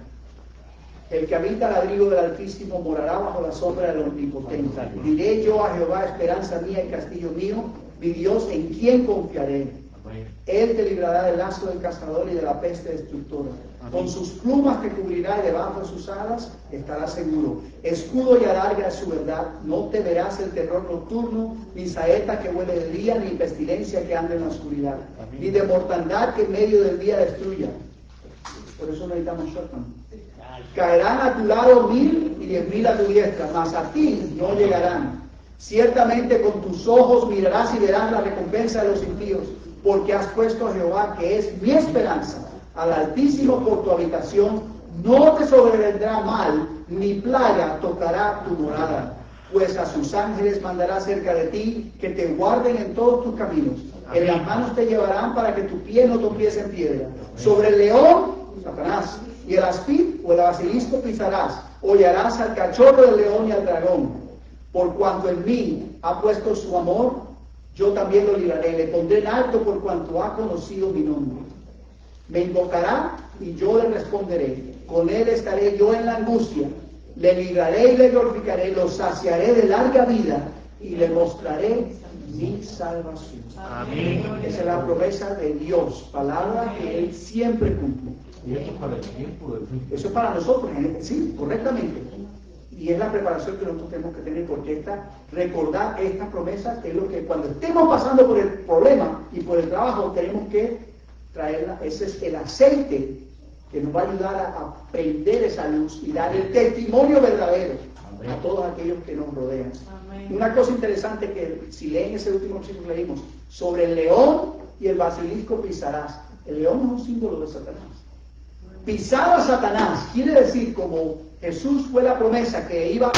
El que habita al abrigo del Altísimo morará bajo la sombra del Omnipotente. Diré yo a Jehová, esperanza mía y castillo mío, mi Dios, en quien confiaré. Él te librará del lazo del cazador y de la peste destructora. Con sus plumas te cubrirá y debajo de sus alas estarás seguro. Escudo y adarga es su verdad. No temerás el terror nocturno, ni saeta que huele de día, ni pestilencia que ande en la oscuridad, ni de mortandad que en medio del día destruya. Por eso necesitamos shotgun. Caerán a tu lado 1000 y 10.000 a tu diestra, mas a ti no llegarán. Ciertamente con tus ojos mirarás y verás la recompensa de los impíos, porque has puesto a Jehová, que es mi esperanza, al Altísimo por tu habitación. No te sobrevendrá mal, ni plaga tocará tu morada, pues a sus ángeles mandará cerca de ti, que te guarden en todos tus caminos. En las manos te llevarán para que tu pie no tropiece en piedra. Sobre el león, Satanás, y el aspid o el basilisco pisarás. Hollarás al cachorro del león y al dragón. Por cuanto en mí ha puesto su amor, yo también lo libraré. Le pondré en alto por cuanto ha conocido mi nombre. Me invocará y yo le responderé. Con él estaré yo en la angustia. Le libraré y le glorificaré. Lo saciaré de larga vida y le mostraré mi salvación. Amén. Esa es la promesa de Dios, palabra que Él siempre cumple. Y esto es para el tiempo del fin. Eso es para nosotros, sí, correctamente. Y es la preparación que nosotros tenemos que tener, porque recordar estas promesas es lo que cuando estemos pasando por el problema y por el trabajo tenemos que traerla. Ese es el aceite que nos va a ayudar a prender esa luz y dar el testimonio verdadero a todos aquellos que nos rodean. Amén. Una cosa interesante que si leen ese último versículo que leímos, sobre el león y el basilisco pisarás. El león es un símbolo de Satanás. Pisar a Satanás quiere decir, como Jesús fue la promesa que iba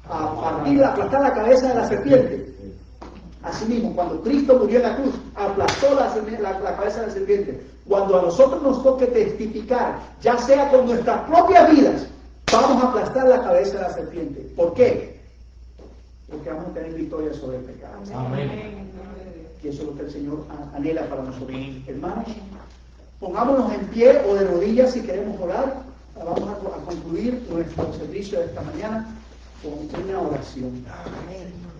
a partir, aplastar la cabeza de la serpiente. Asimismo, cuando Cristo murió en la cruz, aplastó la cabeza de la serpiente. Cuando a nosotros nos toque testificar, ya sea con nuestras propias vidas, vamos a aplastar la cabeza de la serpiente. ¿Por qué? porque vamos a tener victoria sobre el pecado. Amén. Y eso es lo que el Señor anhela para nosotros. Hermanos, pongámonos en pie o de rodillas si queremos orar. Vamos a concluir nuestro servicio de esta mañana con una oración. Amén.